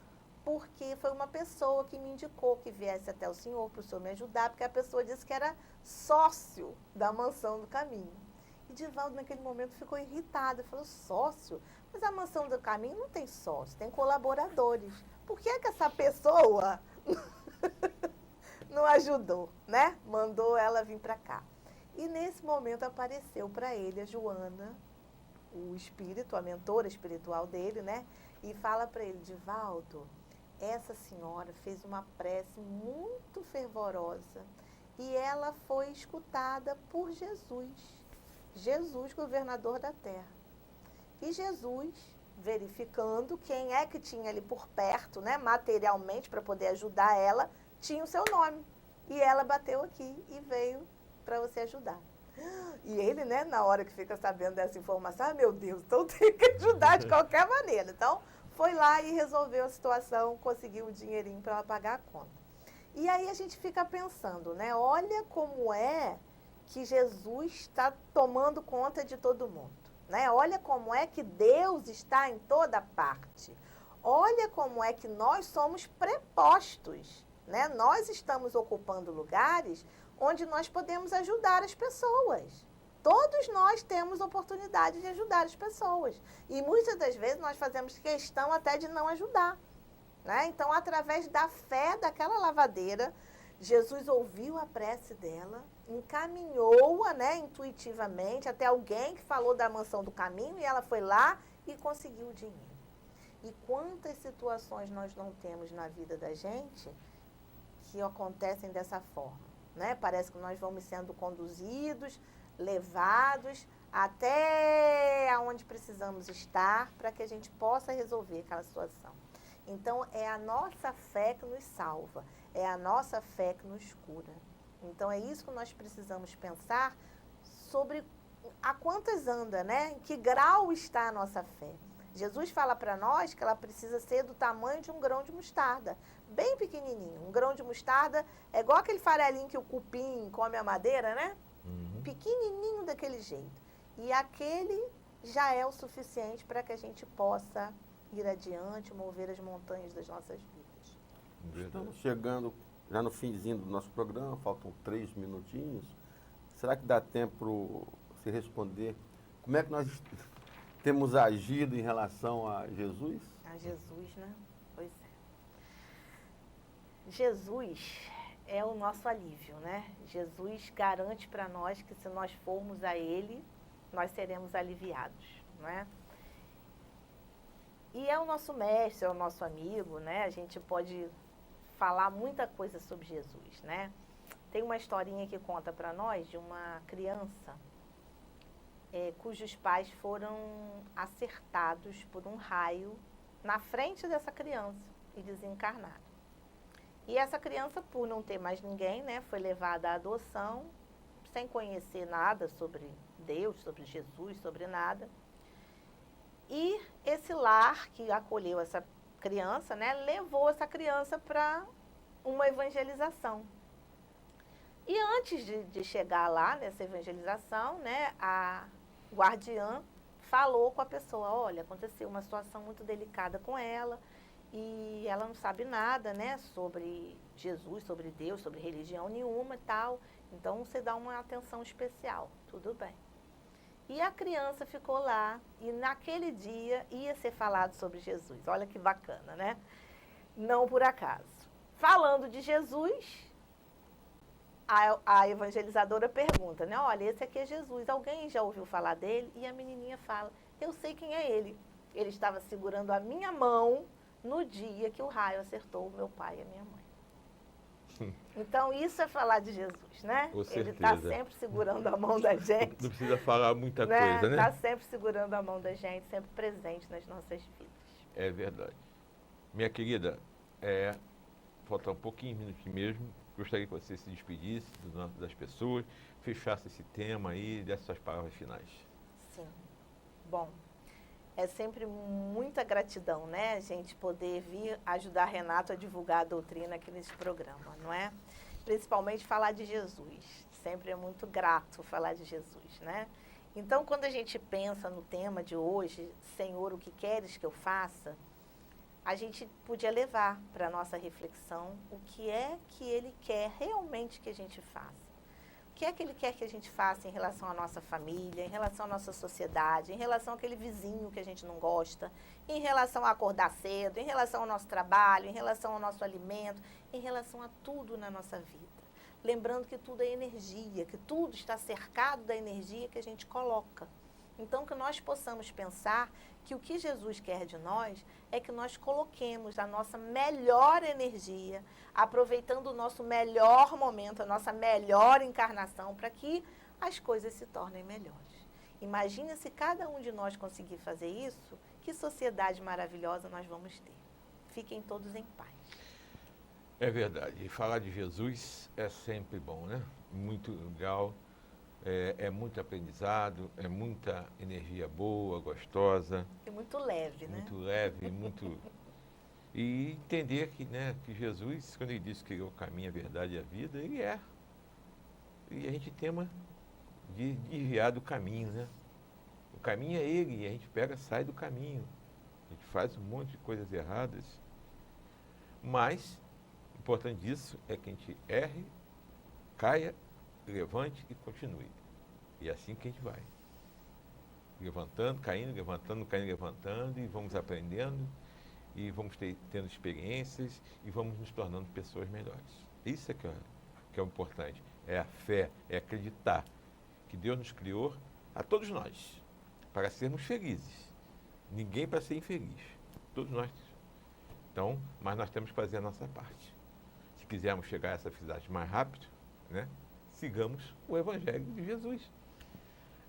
porque foi uma pessoa que me indicou que viesse até o senhor para o senhor me ajudar, porque a pessoa disse que era sócio da mansão do caminho. E Divaldo naquele momento ficou irritado, falou, sócio? Mas a mansão do caminho não tem sócio, tem colaboradores. Por que essa pessoa não ajudou, né? Mandou ela vir para cá. E nesse momento apareceu para ele a Joana, o espírito, a mentora espiritual dele, né? E fala para ele, Divaldo, essa senhora fez uma prece muito fervorosa e ela foi escutada por Jesus. Jesus, governador da terra. E Jesus, verificando quem é que tinha ali por perto, né, materialmente, para poder ajudar ela, tinha o seu nome. E ela bateu aqui e veio para você ajudar. E ele, né, na hora que fica sabendo dessa informação, meu Deus, então tem que ajudar de qualquer maneira. Então, foi lá e resolveu a situação, conseguiu o dinheirinho para ela pagar a conta. E aí a gente fica pensando, né, olha como é que Jesus está tomando conta de todo mundo. Né? Olha como é que Deus está em toda parte. Olha como é que nós somos prepostos. Né? Nós estamos ocupando lugares onde nós podemos ajudar as pessoas. Todos nós temos oportunidade de ajudar as pessoas. E muitas das vezes nós fazemos questão até de não ajudar. Né? Então, através da fé daquela lavadeira, Jesus ouviu a prece dela, encaminhou-a, né, intuitivamente até alguém que falou da mansão do caminho e ela foi lá e conseguiu o dinheiro. E quantas situações nós não temos na vida da gente que acontecem dessa forma, né? Parece que nós vamos sendo conduzidos, levados até aonde precisamos estar para que a gente possa resolver aquela situação. Então, é a nossa fé que nos salva, é a nossa fé que nos cura. Então, é isso que nós precisamos pensar sobre a quantas anda, né? Em que grau está a nossa fé. Jesus fala para nós que ela precisa ser do tamanho de um grão de mostarda, bem pequenininho. Um grão de mostarda é igual aquele farelinho que o cupim come a madeira, né? Pequenininho daquele jeito. E aquele já é o suficiente para que a gente possa ir adiante, mover as montanhas das nossas vidas. Estamos chegando já no finzinho do nosso programa, faltam 3 minutinhos. Será que dá tempo para você responder como é que nós temos agido em relação a Jesus? A Jesus, né? Pois é. Jesus é o nosso alívio, né? Jesus garante para nós que se nós formos a Ele, nós seremos aliviados, não é? E é o nosso mestre, é o nosso amigo, né? A gente pode falar muita coisa sobre Jesus, né? Tem uma historinha que conta para nós de uma criança cujos pais foram acertados por um raio na frente dessa criança e desencarnaram. E essa criança, por não ter mais ninguém, né, foi levada à adoção, sem conhecer nada sobre Deus, sobre Jesus, sobre nada. E esse lar que acolheu essa criança, né, levou essa criança para uma evangelização. E antes de chegar lá nessa evangelização, né, a guardiã falou com a pessoa, olha, aconteceu uma situação muito delicada com ela e ela não sabe nada, né, sobre Jesus, sobre Deus, sobre religião nenhuma e tal, então você dá uma atenção especial, tudo bem. E a criança ficou lá e naquele dia ia ser falado sobre Jesus. Olha que bacana, né? Não por acaso. Falando de Jesus, a evangelizadora pergunta, né? Olha, esse aqui é Jesus. Alguém já ouviu falar dele? E a menininha fala, eu sei quem é ele. Ele estava segurando a minha mão no dia que o raio acertou o meu pai e a minha mãe. Então, isso é falar de Jesus, né? Com Ele está certeza. sempre segurando a mão da gente. Não precisa falar muita né? coisa, né? Está sempre segurando a mão da gente, sempre presente nas nossas vidas. É verdade. Minha querida, falta um pouquinho, minutinho mesmo. Gostaria que você se despedisse das pessoas, fechasse esse tema aí, desse suas palavras finais. Sim. Bom, é sempre muita gratidão, né? A gente poder vir ajudar Renato a divulgar a doutrina aqui nesse programa, não é? Principalmente falar de Jesus. Sempre é muito grato falar de Jesus, né? Então, quando a gente pensa no tema de hoje, Senhor, o que queres que eu faça? A gente podia levar para a nossa reflexão o que é que Ele quer realmente que a gente faça. O que é que Ele quer que a gente faça em relação à nossa família, em relação à nossa sociedade, em relação àquele vizinho que a gente não gosta, em relação a acordar cedo, em relação ao nosso trabalho, em relação ao nosso alimento, em relação a tudo na nossa vida. Lembrando que tudo é energia, que tudo está cercado da energia que a gente coloca. Então, que nós possamos pensar que o que Jesus quer de nós é que nós coloquemos a nossa melhor energia, aproveitando o nosso melhor momento, a nossa melhor encarnação, para que as coisas se tornem melhores. Imagina se cada um de nós conseguir fazer isso, que sociedade maravilhosa nós vamos ter. Fiquem todos em paz. É verdade. E falar de Jesus é sempre bom, né? Muito legal. É muito aprendizado, é muita energia boa, gostosa. E muito leve, né? Muito leve, muito... E entender que, né, que Jesus, quando ele disse que ele é o caminho, a verdade e a vida, ele é. E a gente tema de desviar do caminho, né? O caminho é ele, e a gente sai do caminho. A gente faz um monte de coisas erradas. Mas, o importante disso é que a gente erre, caia, levante e continue. E é assim que a gente vai. Levantando, caindo, levantando, e vamos aprendendo, e vamos tendo experiências, e vamos nos tornando pessoas melhores. Isso é que é o importante. É a fé, é acreditar que Deus nos criou, a todos nós, para sermos felizes. Ninguém para ser infeliz. Todos nós. Então, mas nós temos que fazer a nossa parte. Se quisermos chegar a essa felicidade mais rápido, né? Sigamos o Evangelho de Jesus.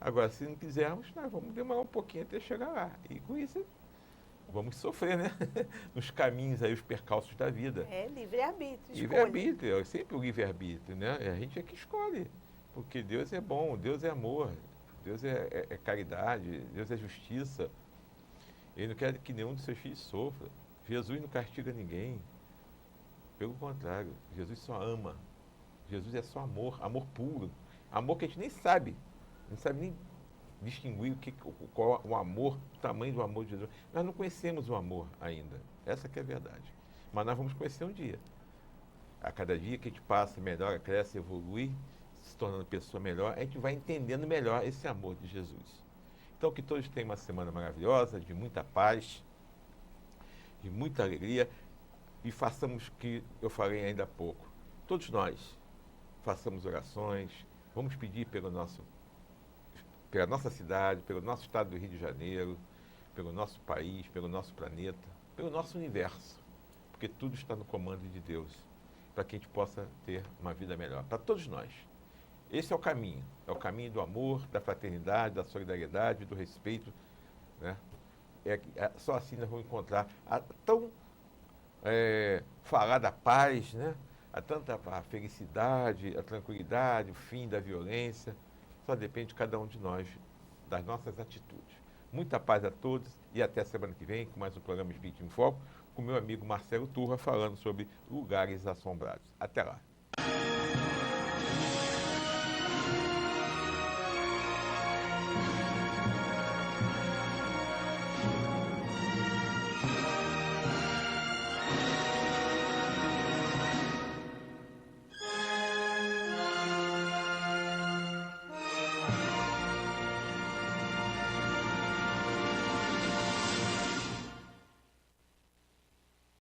Agora, se não quisermos, nós vamos demorar um pouquinho até chegar lá. E com isso, vamos sofrer, né? Nos caminhos aí, os percalços da vida. É livre-arbítrio. Livre-arbítrio, é sempre o livre-arbítrio, né? A gente é que escolhe. Porque Deus é bom, Deus é amor, Deus é caridade, Deus é justiça. Ele não quer que nenhum dos seus filhos sofra. Jesus não castiga ninguém. Pelo contrário, Jesus só ama. Jesus é só amor, amor puro. Amor que a gente nem sabe. Não sabe nem distinguir qual o amor, o tamanho do amor de Jesus. Nós não conhecemos o amor ainda. Essa que é a verdade. Mas nós vamos conhecer um dia. A cada dia que a gente passa, melhora, cresce, evolui, se tornando pessoa melhor, a gente vai entendendo melhor esse amor de Jesus. Então, que todos tenham uma semana maravilhosa, de muita paz, de muita alegria, e façamos o que eu falei ainda há pouco. Todos nós façamos orações, vamos pedir pela nossa cidade, pelo nosso estado do Rio de Janeiro, pelo nosso país, pelo nosso planeta, pelo nosso universo, porque tudo está no comando de Deus, para que a gente possa ter uma vida melhor, para todos nós. Esse é o caminho do amor, da fraternidade, da solidariedade, do respeito, né? Só assim nós vamos encontrar a tão falar da paz, né? A felicidade, a tranquilidade, o fim da violência. Só depende de cada um de nós, das nossas atitudes. Muita paz a todos e até a semana que vem com mais um programa Espírito em Foco, com meu amigo Marcelo Turra falando sobre lugares assombrados. Até lá.